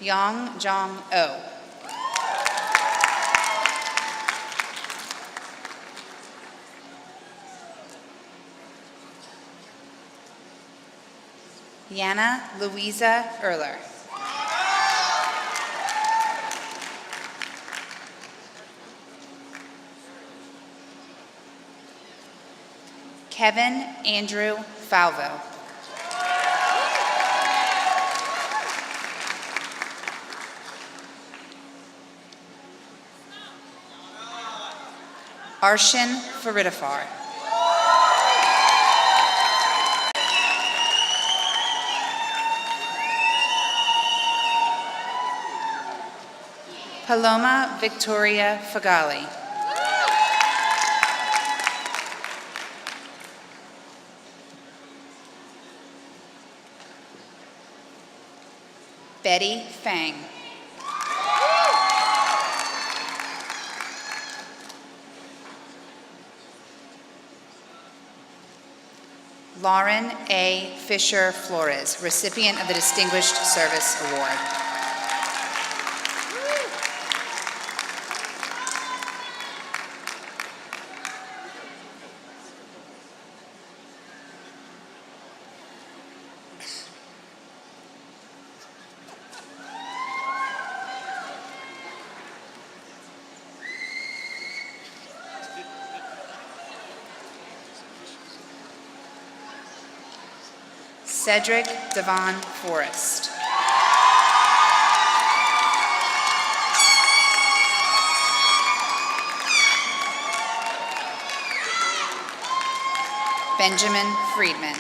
Yang Jong Oh. Yana Louisa Erler. Kevin Andrew Falvo. Arshin Faridafar. Paloma Victoria Fagali. Betty Fang. Lauren A. Fisher Flores, recipient of the Distinguished Service Award. Cedric Devon Forrest. Benjamin Friedman.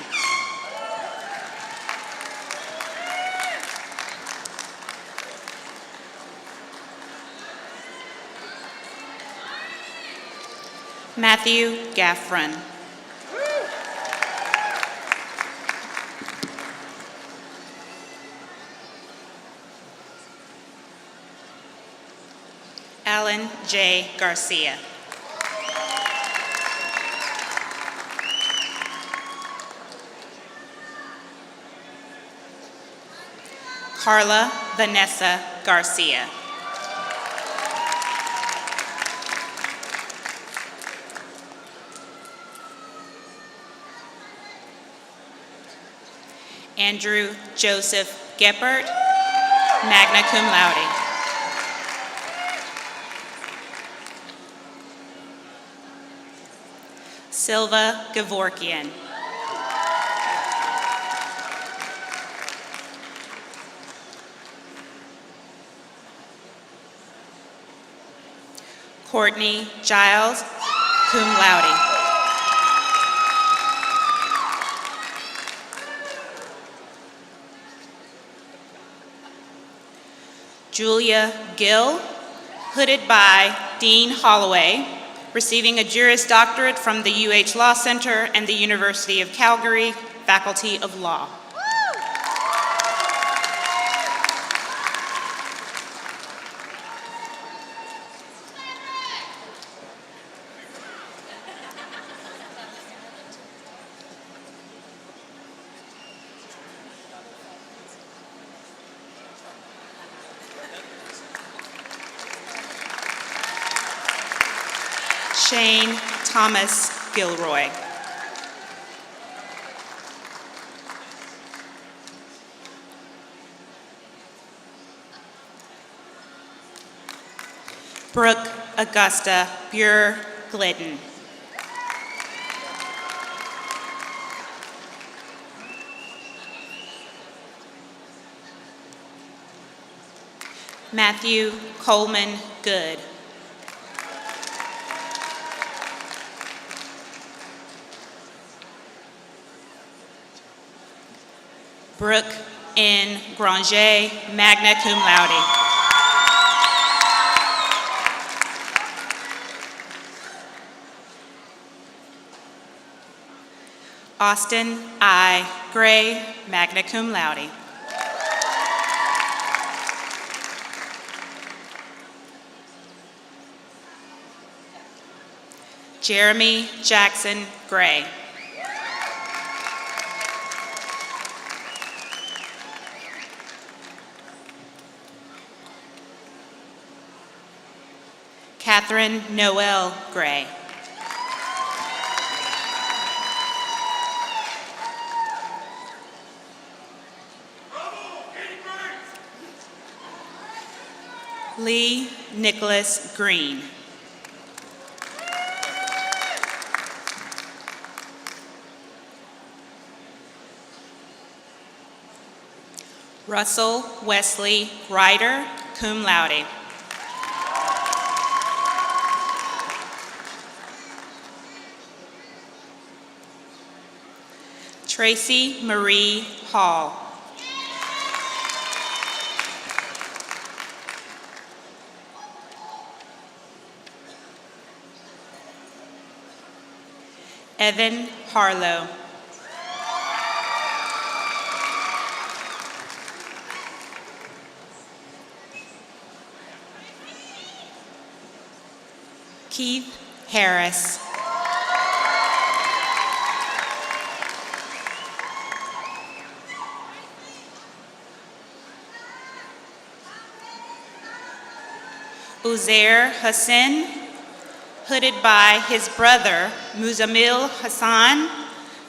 Matthew Gaffron. Alan J. Garcia. Carla Vanessa Garcia. Andrew Joseph Geppert, magna cum laude. Silva Gavorkian. Courtney Giles, cum laude. Julia Gill, hooded by Dean Holloway, receiving a Juris Doctorate from the UH Law Center and the University of Calgary, Faculty of Law. Shane Thomas Gilroy. Brooke Augusta Burr Glidden. Matthew Coleman Good. Brooke N. Granger, magna cum laude. Austin I. Gray, magna cum laude. Jeremy Jackson Gray. Catherine Noel Gray. Lee Nicholas Green. Russell Wesley Ryder, cum laude. Tracy Marie Hall. Evan Harlow. Keith Harris. Uzair Hassan, hooded by his brother, Muzamil Hassan,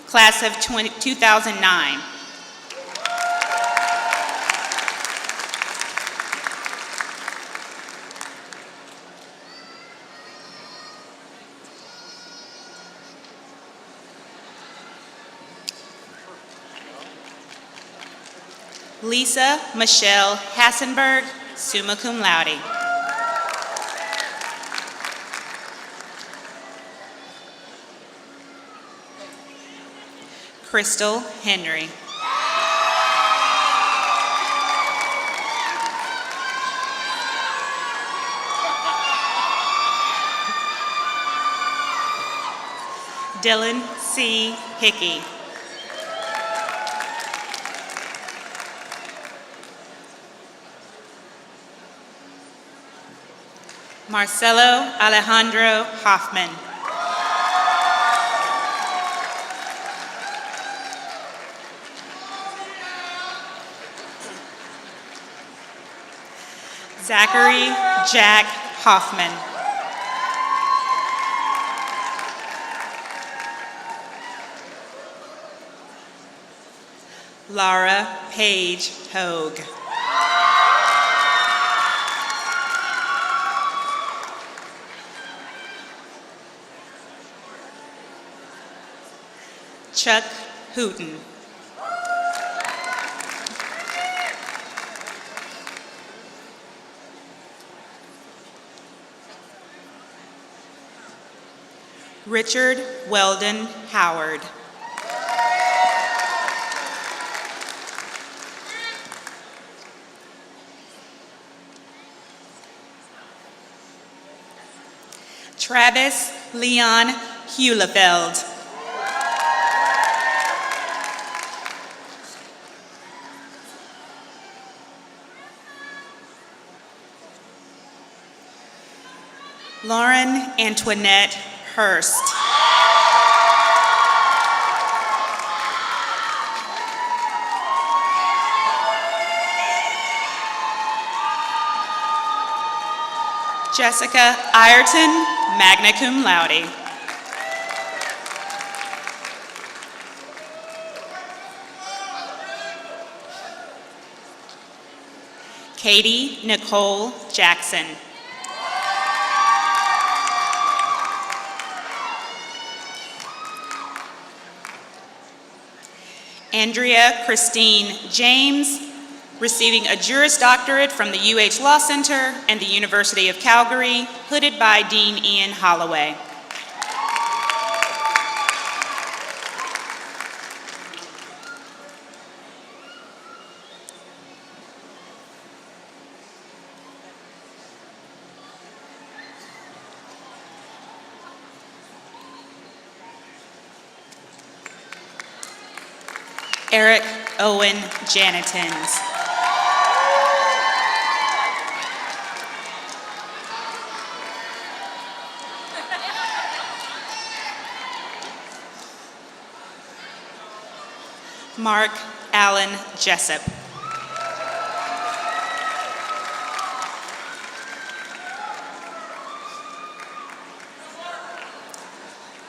class of 2009. Lisa Michelle Hassenberg, summa cum laude. Crystal Henry. Dylan C. Hickey. Marcelo Alejandro Hoffman. Zachary Jack Hoffman. Laura Page Hogue. Chuck Hooten. Richard Weldon Howard. Travis Leon Hulefeld. Lauren Antoinette Hurst. Jessica Ireton, magna cum laude. Katie Nicole Jackson. Andrea Christine James, receiving a Juris Doctorate from the UH Law Center and the University of Calgary, hooded by Dean Ian Holloway. Eric Owen Janitins. Mark Allen Jessup.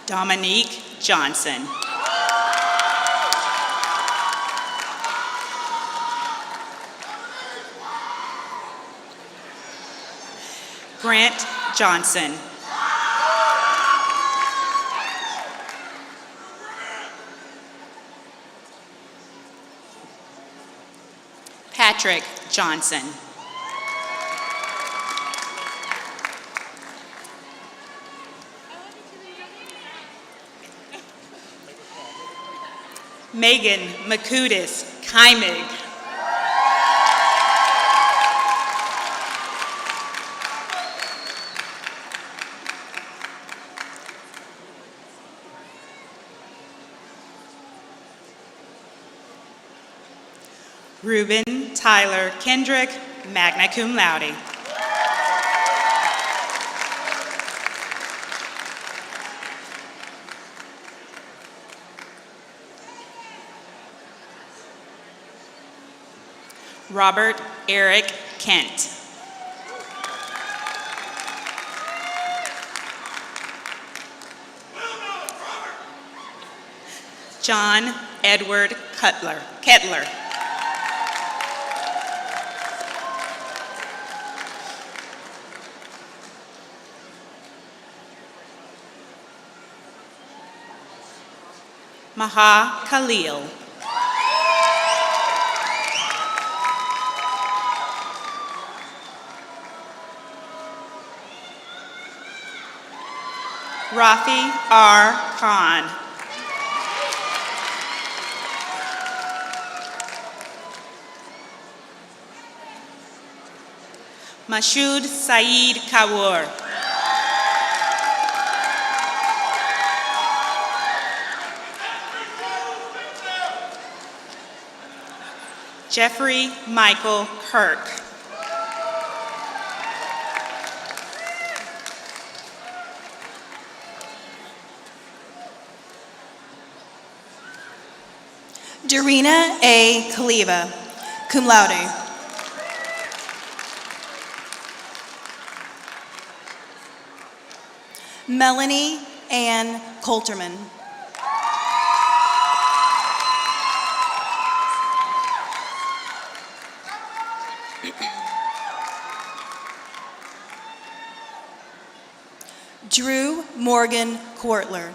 Dominique Johnson. Grant Johnson. Patrick Johnson. Megan Makudis Kaimig. Ruben Tyler Kendrick, magna cum laude. Robert Eric Kent. John Edward Kettler. Maha Khalil. Rafi R. Khan. Mashoud Saeed Kawoor. Jeffrey Michael Kirk. Darina A. Kaliva, cum laude. Melanie Ann Coulterman. Drew Morgan Courtler.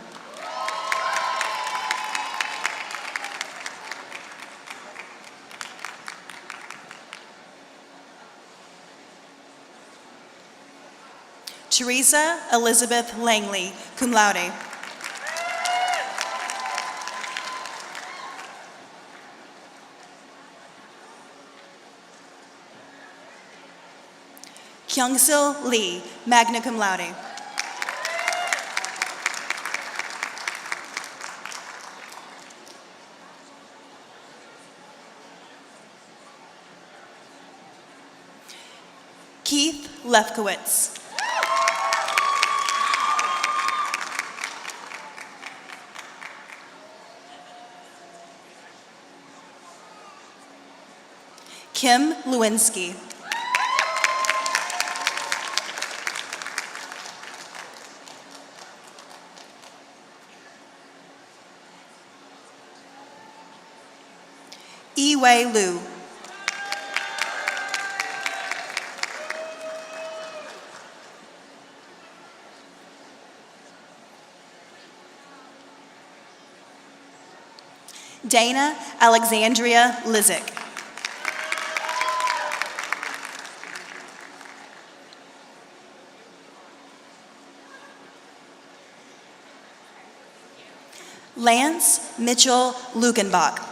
Teresa Elizabeth Langley, cum laude. Kyungsil Lee, magna cum laude. Keith Lefkowitz. Kim Lewinsky. Yi-Wei Liu. Dana Alexandria Lizick. Lance Mitchell Lukenbach.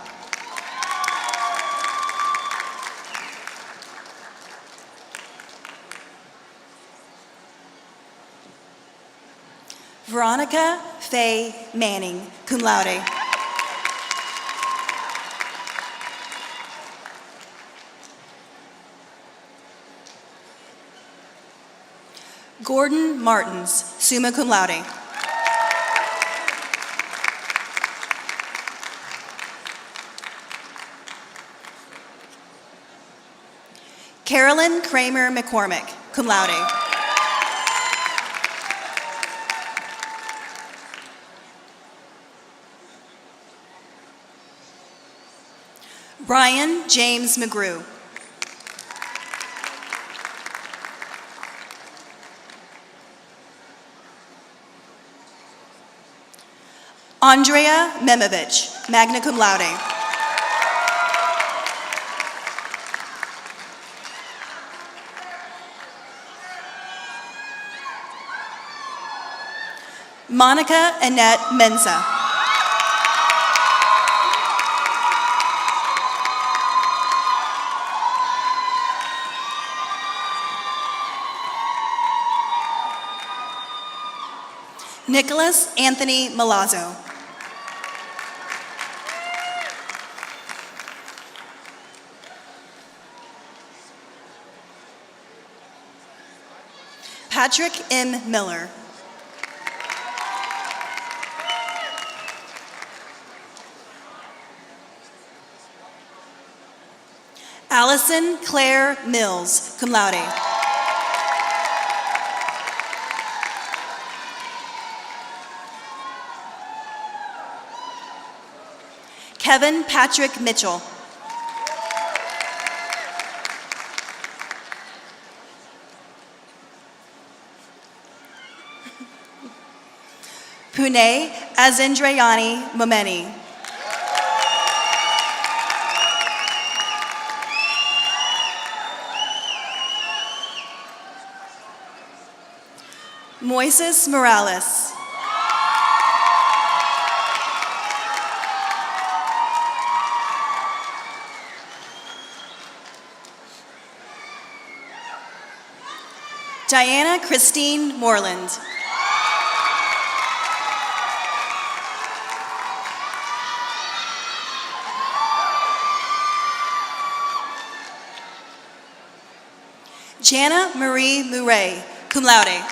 Veronica Faye Manning, cum laude. Gordon Martins, summa cum laude. Carolyn Kramer McCormick, cum laude. Brian James McGrew. Andrea Memovich, magna cum laude. Monica Annette Mensa. Nicholas Anthony Milazzo. Patrick M. Miller. Allison Claire Mills, cum laude. Kevin Patrick Mitchell. Pune Azendrayani Momeni. Moises Morales. Diana Christine Moreland. Jana Marie Murray, cum laude.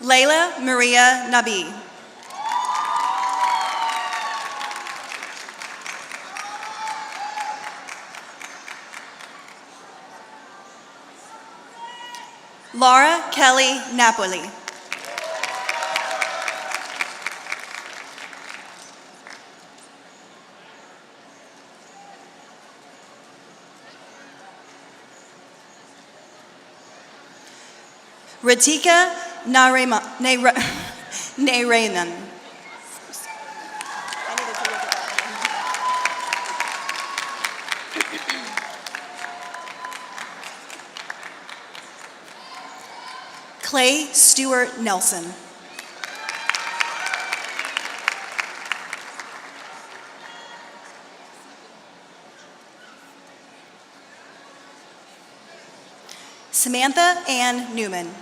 Layla Maria Nabi. Laura Kelly Napoli. Ratika Narayanan. Clay Stewart Nelson. Samantha Ann Newman.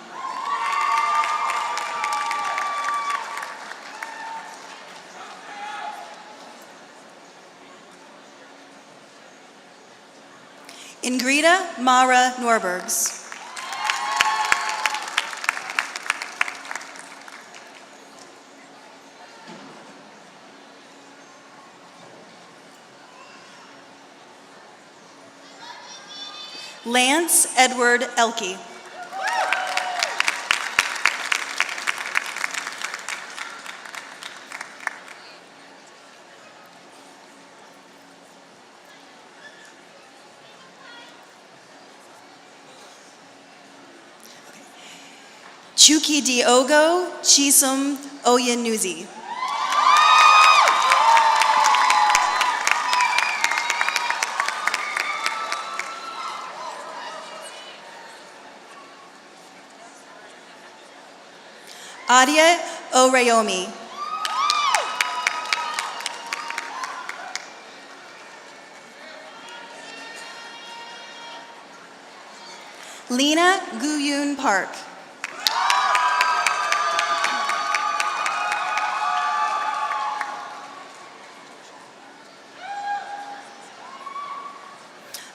Ingrida Mara Norbergs. Lance Edward Elke. Chuki Diogo Chisum Oyenuzi. Adia Orayomi. Lena Guyun Park.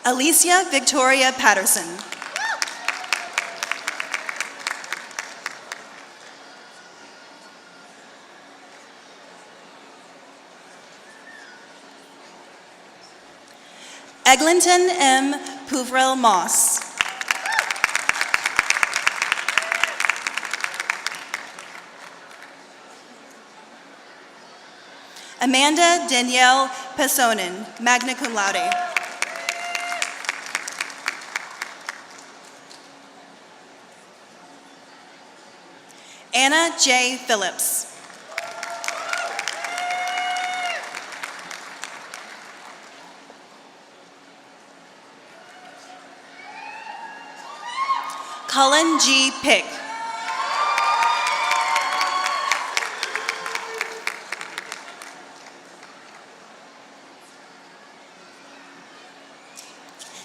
Alicia Victoria Patterson. Eglinton M. Puvrell Moss. Amanda Danielle Pesonen, magna cum laude. Anna J. Phillips. Cullen G. Pick.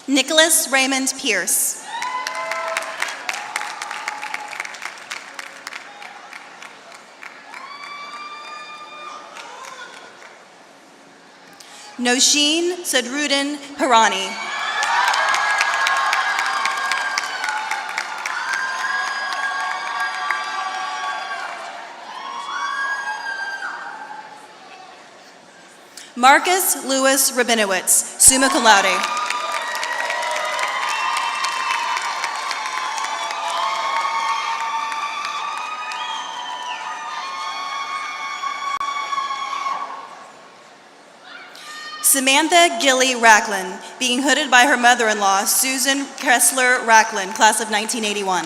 Nicholas Raymond Pierce. Nosheen Sadruddin Harani. Marcus Lewis Rabinowitz, summa cum laude. Samantha Gilly Racklin, being hooded by her mother-in-law, Susan Kressler Racklin, class of 1981.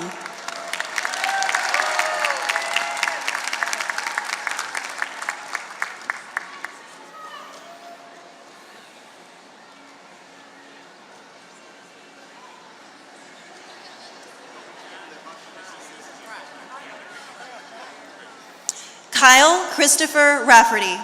Kyle Christopher Rafferty.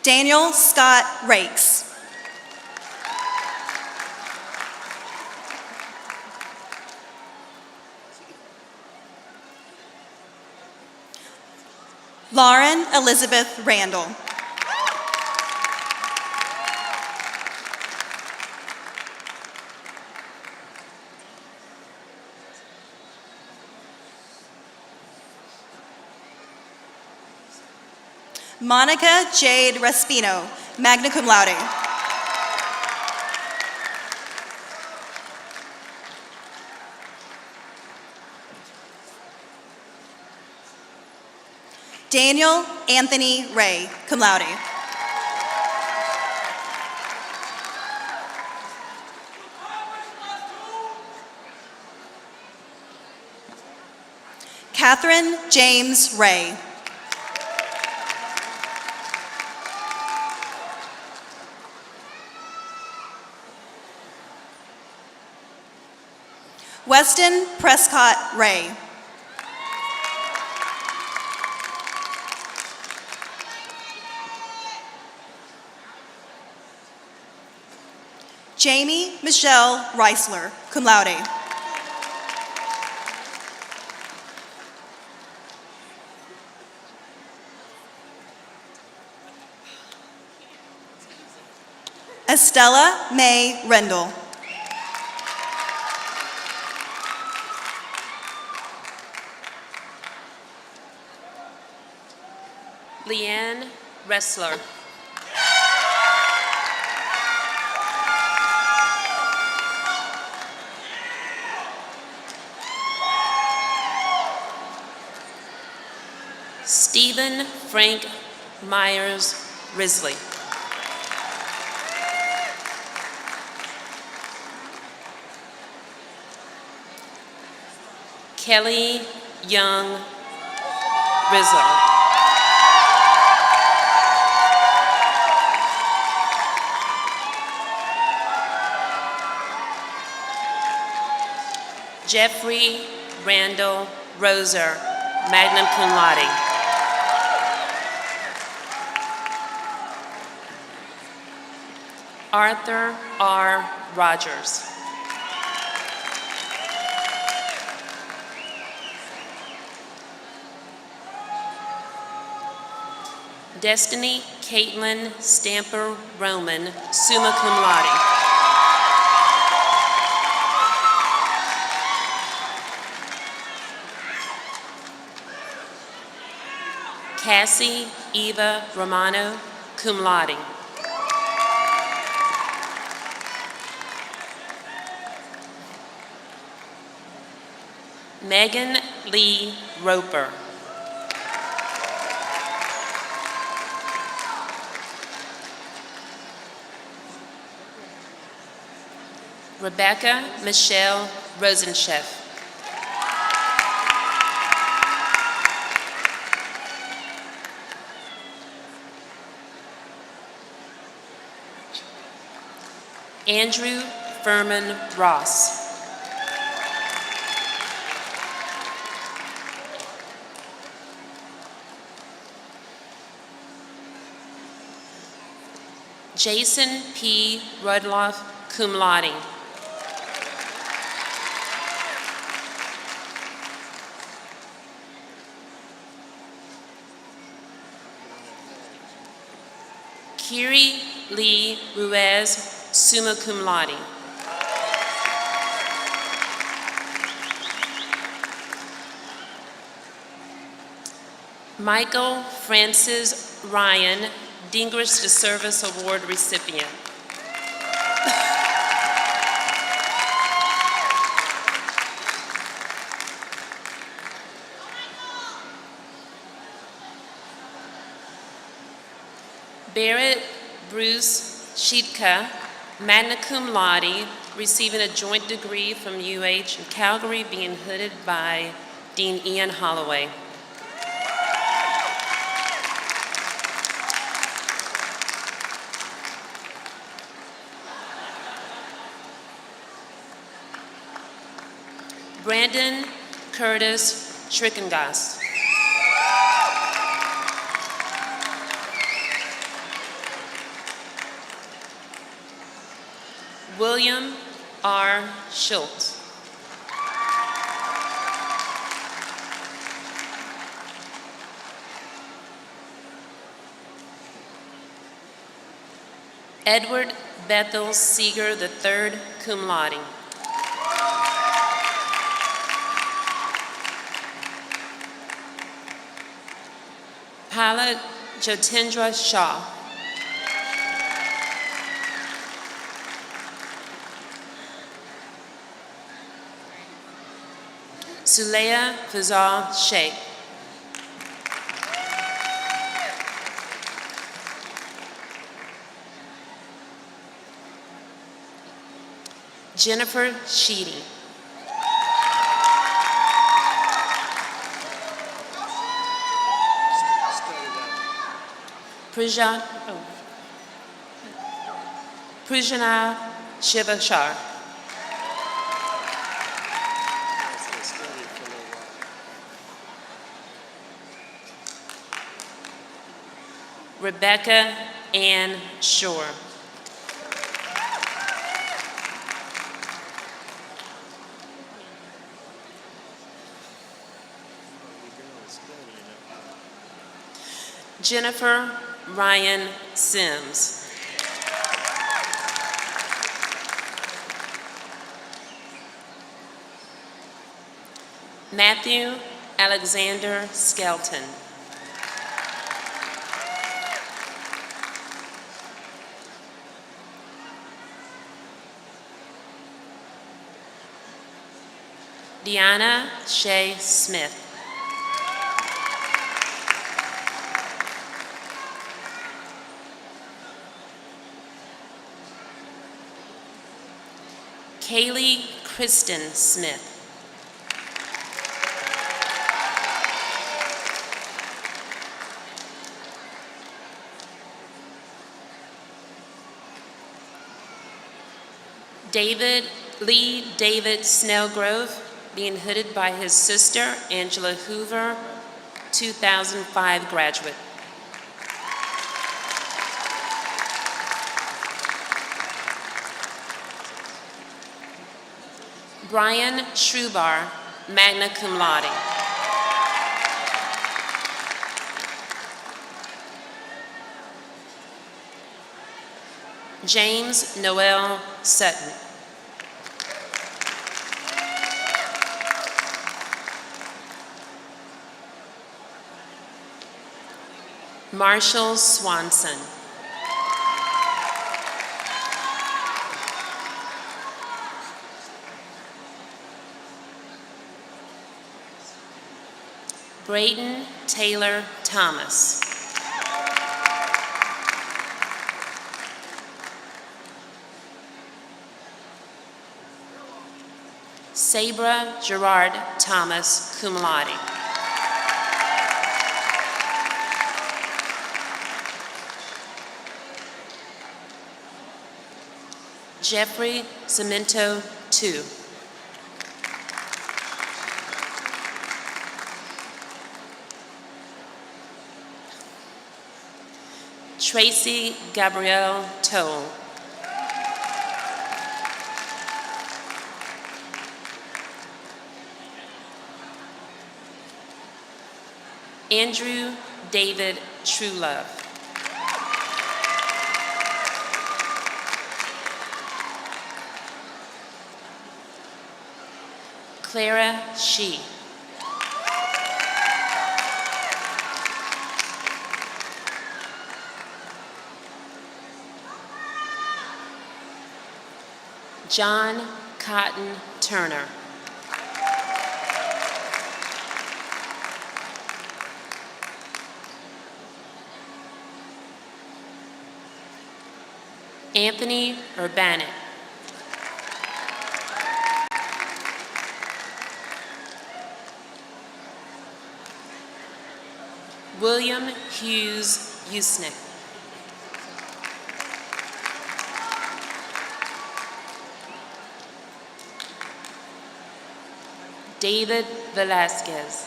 Daniel Scott Rakes. Lauren Elizabeth Randall. Monica Jade Respino, magna cum laude. Daniel Anthony Ray, cum laude. Catherine James Ray. Weston Prescott Ray. Jamie Michelle Reisler, cum laude. Estella May Rendell. Leanne Ressler. Stephen Frank Myers Risley. Kelly Young Rizzo. Jeffrey Randall Roser, magna cum laude. Arthur R. Rogers. Destiny Caitlin Stamper Roman, summa cum laude. Cassie Eva Romano, cum laude. Megan Lee Roper. Rebecca Michelle Rosenchef. Andrew Furman Ross. Jason P. Rudloff, cum laude. Kiri Lee Ruiz, summa cum laude. Michael Francis Ryan, Distinguished Service Award recipient. Barrett Bruce Sheetka, magna cum laude, receiving a joint degree from UH in Calgary, being hooded by Dean Ian Holloway. Brandon Curtis Schrickengast. William R. Schultz. Edward Bethel Seeger III, cum laude. Pala Jotendra Shah. Suleya Fazal Sheikh. Jennifer Sheedy. Prajana Shivashar. Rebecca Ann Shore. Jennifer Ryan Sims. Matthew Alexander Skelton. Deanna Shea Smith. Kaylee Kristen Smith. Lee David Snellgrove, being hooded by his sister, Angela Hoover, 2005 graduate. Brian Schrubar, magna cum laude. James Noel Sutton. Marshall Swanson. Brayden Taylor Thomas. Sabra Gerard Thomas, cum laude. Jeffrey Cemento II. Tracy Gabrielle Toll. Andrew David Truelove. Clara Shee. John Cotton Turner. Anthony Urbanek. William Hughes Usnick. David Velasquez.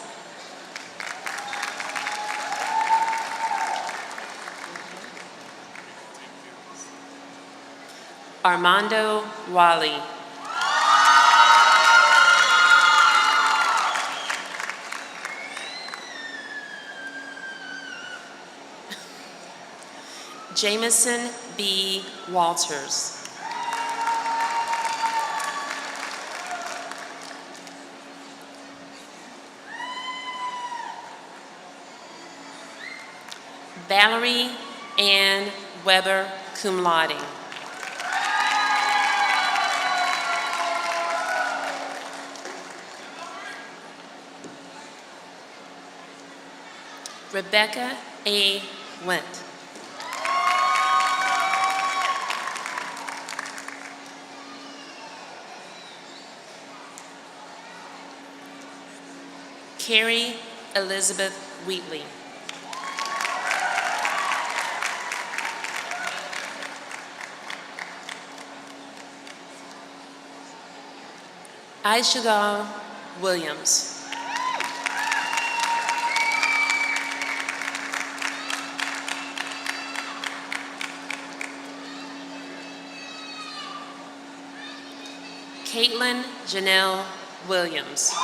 Armando Wally. Jameson B. Walters. Valerie Ann Weber, cum laude. Rebecca A. Went. Carrie Elizabeth Wheatley. Aishagal Williams. Caitlin Janelle Williams.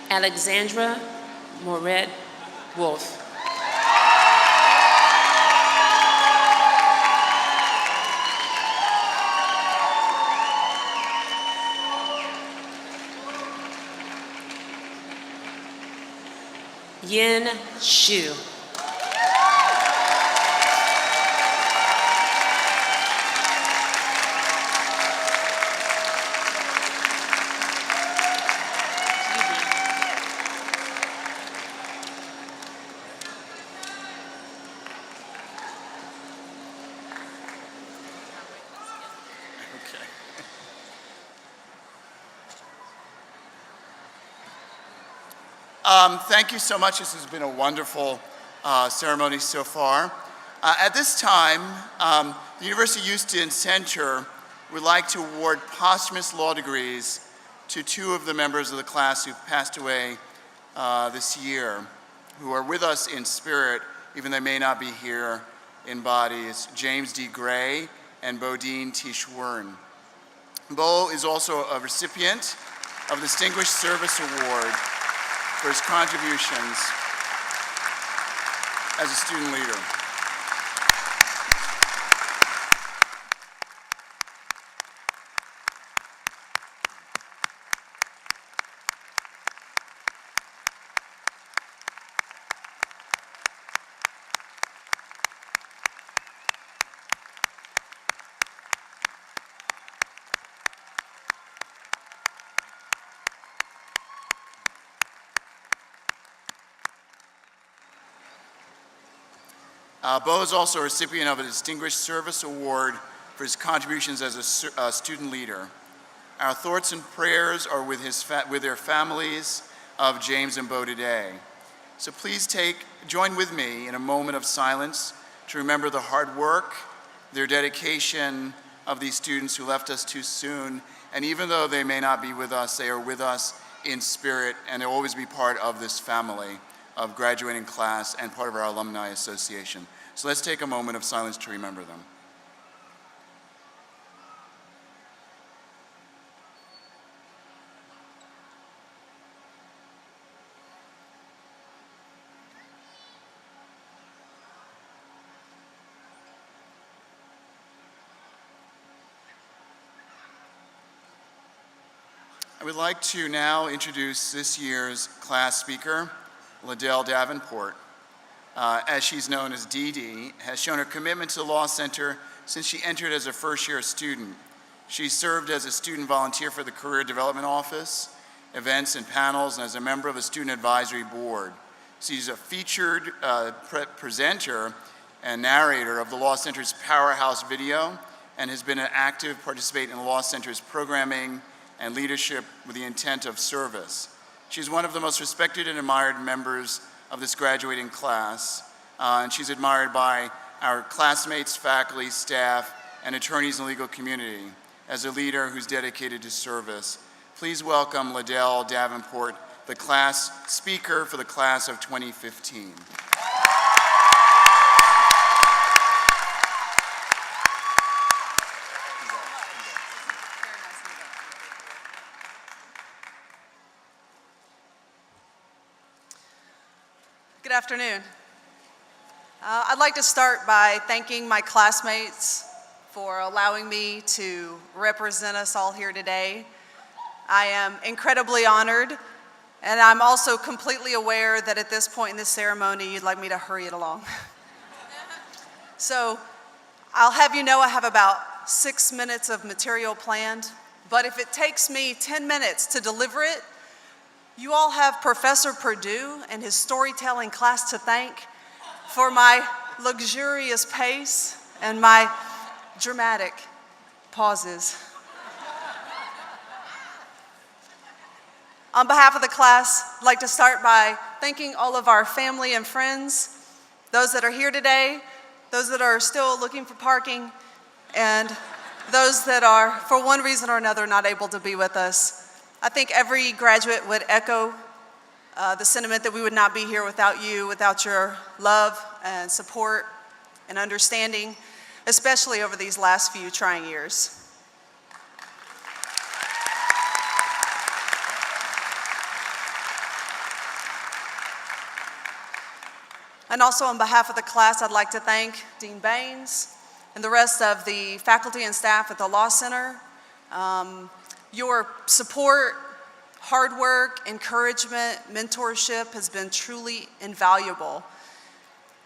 Alexandra Moret Wolf. Yin Shu. Thank you so much. This has been a wonderful ceremony so far. At this time, the University of Houston Center would like to award posthumous law degrees to two of the members of the class who passed away this year, who are with us in spirit, even though they may not be here in body. It's James D. Gray and Bodine T. Schwern. Bo is also a recipient of the Distinguished Service Award for his contributions as a student leader. Bo is also a recipient of a Distinguished Service Award for his contributions as a student leader. Our thoughts and prayers are with their families of James and Bo today. So please join with me in a moment of silence to remember the hard work, their dedication, of these students who left us too soon. And even though they may not be with us, they are with us in spirit, and they'll always be part of this family of graduating class and part of our Alumni Association. So let's take a moment of silence to remember them. I would like to now introduce this year's class speaker, Liddell Davenport. As she's known as Dee Dee, has shown her commitment to the Law Center since she entered as a first-year student. She served as a student volunteer for the Career Development Office, events and panels, and as a member of the Student Advisory Board. She's a featured presenter and narrator of the Law Center's Powerhouse video and has been an active participant in the Law Center's programming and leadership with the intent of service. She's one of the most respected and admired members of this graduating class, and she's admired by our classmates, faculty, staff, and attorneys in the legal community as a leader who's dedicated to service. Please welcome Liddell Davenport, the class speaker for the class of 2015. Good afternoon. I'd like to start by thanking my classmates for allowing me to represent us all here today. I am incredibly honored, and I'm also completely aware that at this point in this ceremony, you'd like me to hurry it along. So I'll have you know I have about 6 minutes of material planned, but if it takes me 10 minutes to deliver it, you all have Professor Perdue and his storytelling class to thank for my luxurious pace and my dramatic pauses. On behalf of the class, I'd like to start by thanking all of our family and friends, those that are here today, those that are still looking for parking, and those that are, for one reason or another, not able to be with us. I think every graduate would echo the sentiment that we would not be here without you, without your love and support and understanding, especially over these last few trying years. And also on behalf of the class, I'd like to thank Dean Baines and the rest of the faculty and staff at the Law Center. Your support, hard work, encouragement, mentorship has been truly invaluable.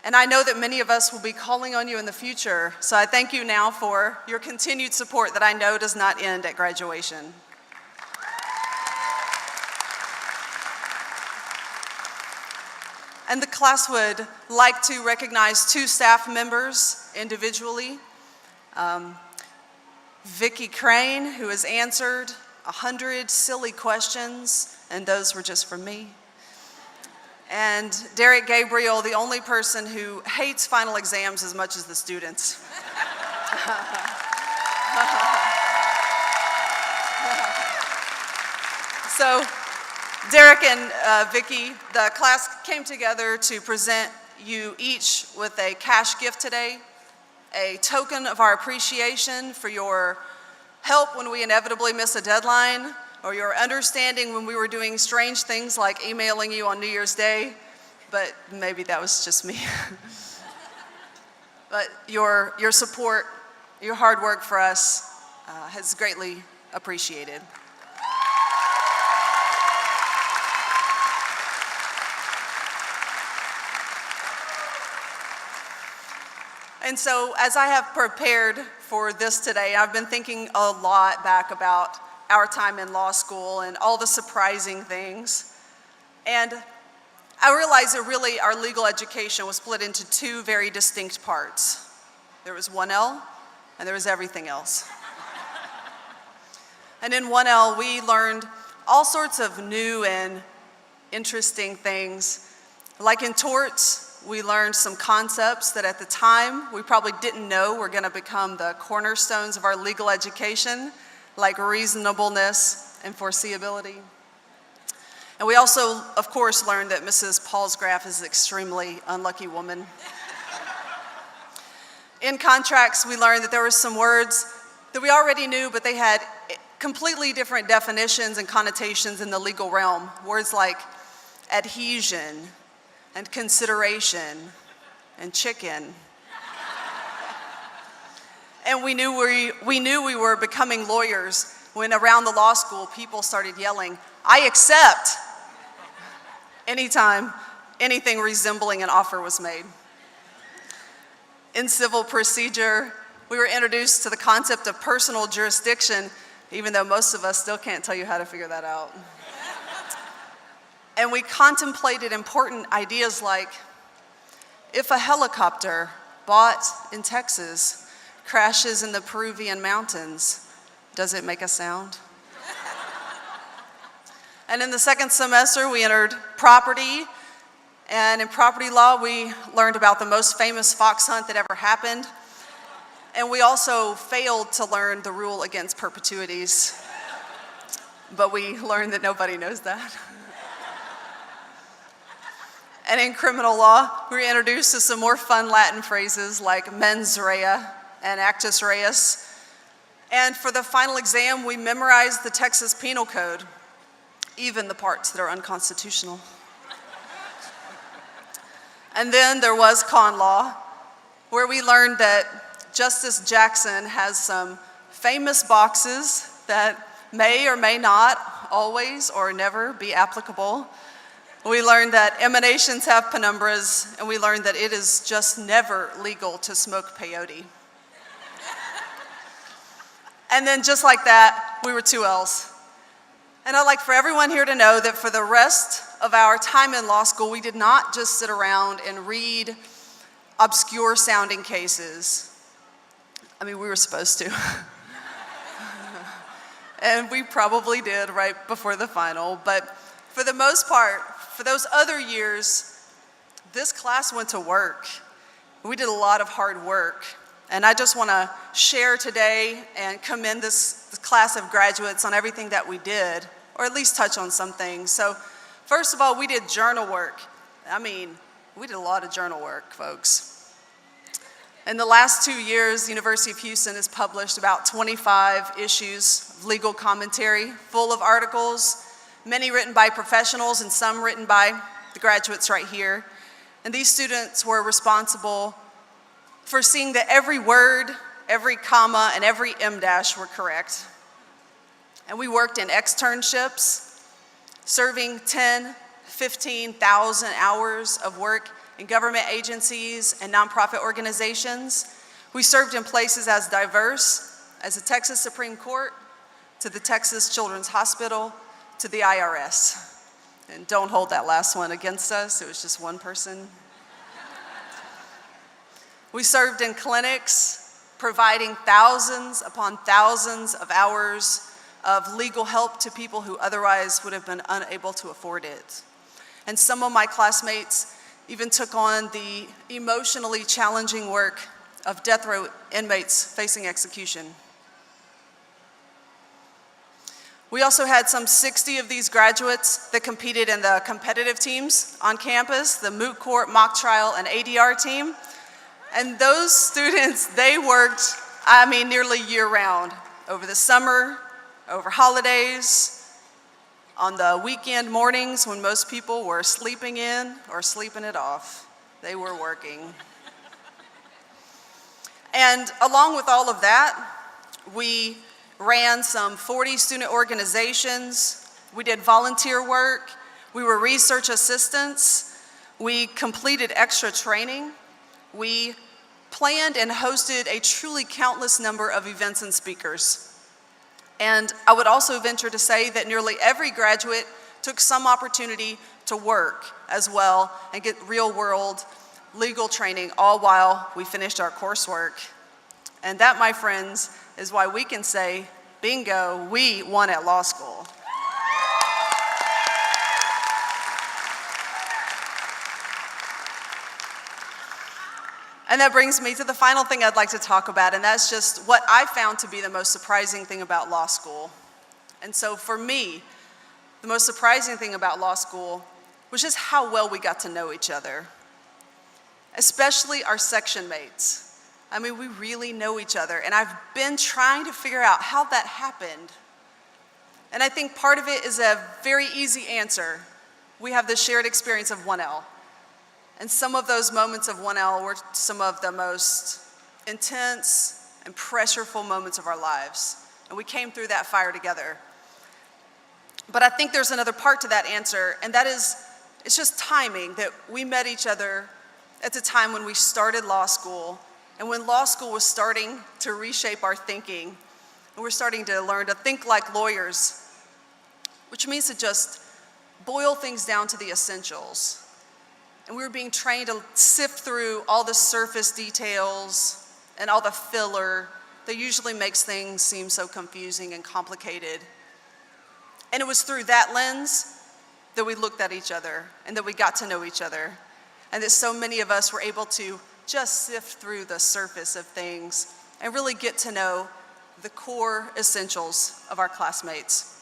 And I know that many of us will be calling on you in the future, so I thank you now for your continued support that I know does not end at graduation. And the class would like to recognize 2 staff members individually. Vicki Crane, who has answered 100 silly questions, and those were just from me. And Derek Gabriel, the only person who hates final exams as much as the students. So Derek and Vicki, the class came together to present you each with a cash gift today, a token of our appreciation for your help when we inevitably miss a deadline, or your understanding when we were doing strange things like emailing you on New Year's Day, but maybe that was just me. But your support, your hard work for us has greatly appreciated. And so as I have prepared for this today, I've been thinking a lot back about our time in law school and all the surprising things. And I realized that really our legal education was split into 2 very distinct parts. There was 1L and there was everything else. And in 1L, we learned all sorts of new and interesting things. Like in torts, we learned some concepts that at the time we probably didn't know were going to become the cornerstones of our legal education, like reasonableness and foreseeability. And we also, of course, learned that Mrs. Paulsgraf is an extremely unlucky woman. In contracts, we learned that there were some words that we already knew, but they had completely different definitions and connotations in the legal realm. Words like adhesion and consideration and chicken. And we knew we were becoming lawyers when around the law school people started yelling, "I accept," anytime anything resembling an offer was made. In civil procedure, we were introduced to the concept of personal jurisdiction, even though most of us still can't tell you how to figure that out. And we contemplated important ideas like, if a helicopter bought in Texas crashes in the Peruvian mountains, does it make a sound? And in the second semester, we entered property. And in property law, we learned about the most famous fox hunt that ever happened. And we also failed to learn the rule against perpetuities. But we learned that nobody knows that. And in criminal law, we were introduced to some more fun Latin phrases like mens rea and actus reus. And for the final exam, we memorized the Texas Penal Code, even the parts that are unconstitutional. And then there was con law, where we learned that Justice Jackson has some famous boxes that may or may not always or never be applicable. We learned that emanations have penumbras, and we learned that it is just never legal to smoke peyote. And then just like that, we were 2Ls. And I'd like for everyone here to know that for the rest of our time in law school, we did not just sit around and read obscure sounding cases. I mean, we were supposed to. And we probably did right before the final. But for the most part, for those other years, this class went to work. We did a lot of hard work. And I just want to share today and commend this class of graduates on everything that we did, or at least touch on some things. So first of all, we did journal work. I mean, we did a lot of journal work, folks. In the last 2 years, the University of Houston has published about 25 issues of legal commentary, full of articles, many written by professionals and some written by the graduates right here. And these students were responsible for seeing that every word, every comma, and every em-dash were correct. And we worked in externships, serving 10, 15,000 hours of work in government agencies and nonprofit organizations. We served in places as diverse as the Texas Supreme Court, to the Texas Children's Hospital, to the IRS. And don't hold that last one against us, it was just one person. We served in clinics, providing thousands upon thousands of hours of legal help to people who otherwise would have been unable to afford it. And some of my classmates even took on the emotionally challenging work of death row inmates facing execution. We also had some 60 of these graduates that competed in the competitive teams on campus, the moot court, mock trial, and ADR team. And those students, they worked, nearly year-round, over the summer, over holidays, on the weekend mornings when most people were sleeping in or sleeping it off. They were working. And along with all of that, we ran some 40 student organizations. We did volunteer work. We were research assistants. We completed extra training. We planned and hosted a truly countless number of events and speakers. And I would also venture to say that nearly every graduate took some opportunity to work as well and get real-world legal training, all while we finished our coursework. And that, my friends, is why we can say, bingo, we won at law school. And that brings me to the final thing I'd like to talk about, and that's just what I found to be the most surprising thing about law school. And so for me, the most surprising thing about law school was just how well we got to know each other, especially our section mates. I mean, we really know each other, and I've been trying to figure out how that happened. And I think part of it is a very easy answer. We have the shared experience of 1L. And some of those moments of 1L were some of the most intense and pressureful moments of our lives. And we came through that fire together. But I think there's another part to that answer, and that is, it's just timing, that we met each other at the time when we started law school, and when law school was starting to reshape our thinking, and we're starting to learn to think like lawyers, which means to just boil things down to the essentials. And we were being trained to sift through all the surface details and all the filler that usually makes things seem so confusing and complicated. And it was through that lens that we looked at each other and that we got to know each other. And that so many of us were able to just sift through the surface of things and really get to know the core essentials of our classmates.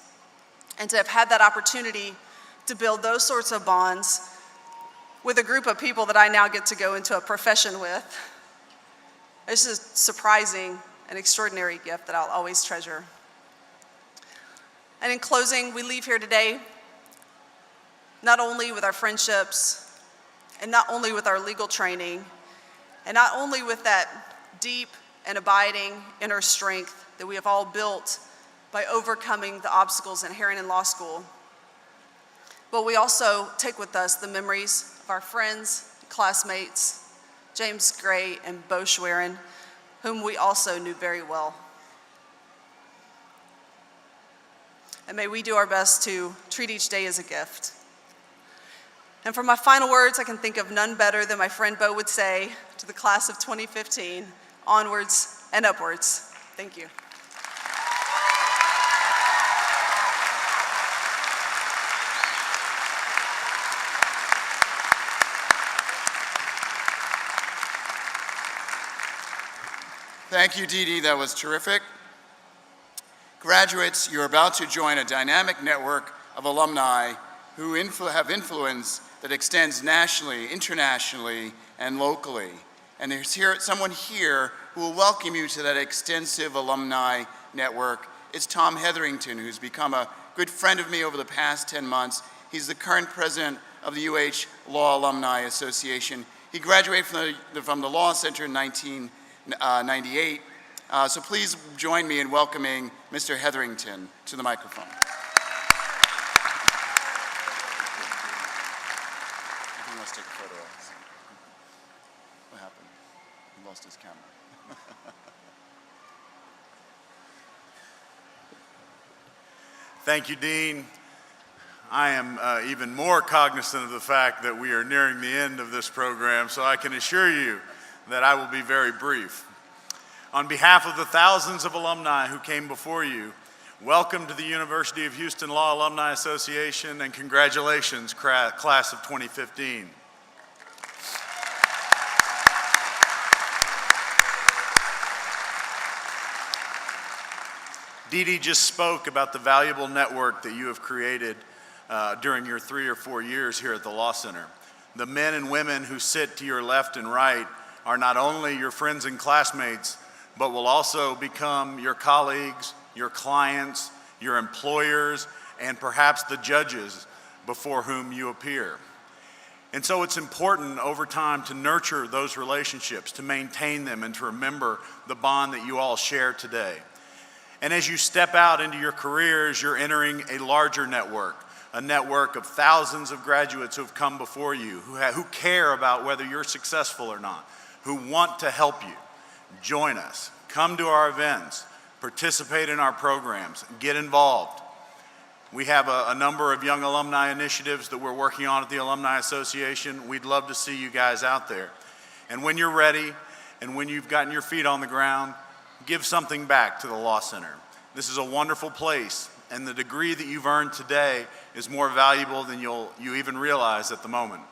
And to have had that opportunity to build those sorts of bonds with a group of people that I now get to go into a profession with, it's a surprising and extraordinary gift that I'll always treasure. And in closing, we leave here today not only with our friendships and not only with our legal training and not only with that deep and abiding inner strength that we have all built by overcoming the obstacles inherent in law school, but we also take with us the memories of our friends, classmates, James Gray and Bo Schwerin, whom we also knew very well. And may we do our best to treat each day as a gift. And for my final words, I can think of none better than my friend Bo would say to the class of 2015, onwards and upwards. Thank you. Thank you, Dee Dee. That was terrific. Graduates, you're about to join a dynamic network of alumni who have influence that extends nationally, internationally, and locally. And there's someone here who will welcome you to that extensive alumni network. It's Tom Hetherington, who's become a good friend of me over the past 10 months. He's the current president of the UH Law Alumni Association. He graduated from the Law Center in 1998. So please join me in welcoming Mr. Hetherington to the microphone. He wants to take a photo of us. What happened? He lost his camera. Thank you, Dean. I am even more cognizant of the fact that we are nearing the end of this program, so I can assure you that I will be very brief. On behalf of the thousands of alumni who came before you, welcome to the University of Houston Law Alumni Association and congratulations, class of 2015. Dee Dee just spoke about the valuable network that you have created during your 3 or 4 years here at the Law Center. The men and women who sit to your left and right are not only your friends and classmates, but will also become your colleagues, your clients, your employers, and perhaps the judges before whom you appear. And so it's important over time to nurture those relationships, to maintain them, and to remember the bond that you all share today. And as you step out into your careers, you're entering a larger network, a network of thousands of graduates who have come before you, who care about whether you're successful or not, who want to help you. Join us, come to our events, participate in our programs, get involved. We have a number of young alumni initiatives that we're working on at the Alumni Association. We'd love to see you guys out there. And when you're ready and when you've gotten your feet on the ground, give something back to the Law Center. This is a wonderful place, and the degree that you've earned today is more valuable than you even realize at the moment.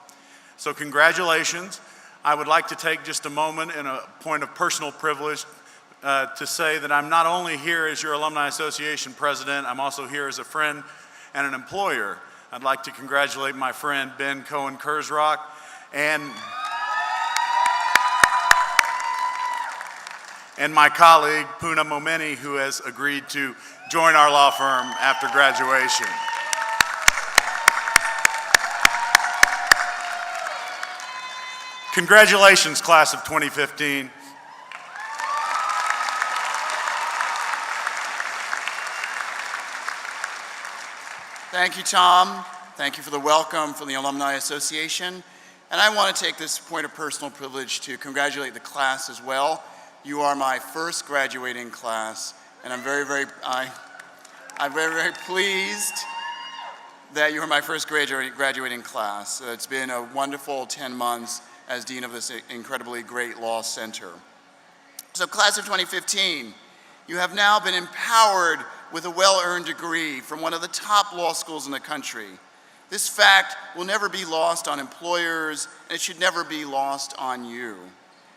So congratulations. I would like to take just a moment in a point of personal privilege to say that I'm not only here as your Alumni Association president, I'm also here as a friend and an employer. I'd like to congratulate my friend Ben Cohen-Kurzrock and my colleague Puna Momeni, who has agreed to join our law firm after graduation. Congratulations, class of 2015. Thank you, Tom. Thank you for the welcome from the Alumni Association. And I want to take this point of personal privilege to congratulate the class as well. You are my first graduating class, and I'm very, very pleased that you are my first graduating class. It's been a wonderful 10 months as dean of this incredibly great law center. So class of 2015, you have now been empowered with a well-earned degree from one of the top law schools in the country. This fact will never be lost on employers, and it should never be lost on you.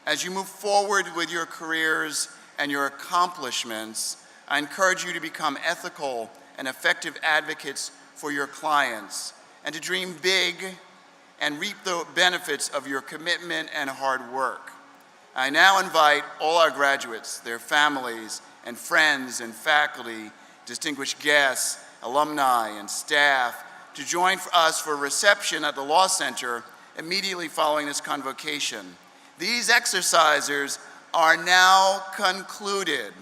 As you move forward with your careers and your accomplishments, I encourage you to become ethical and effective advocates for your clients, and to dream big and reap the benefits of your commitment and hard work. I now invite all our graduates, their families, and friends and faculty, distinguished guests, alumni, and staff to join us for a reception at the Law Center immediately following this convocation. These exercises are now concluded,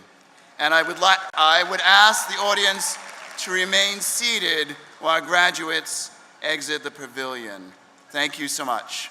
and I would ask the audience to remain seated while graduates exit the pavilion. Thank you so much.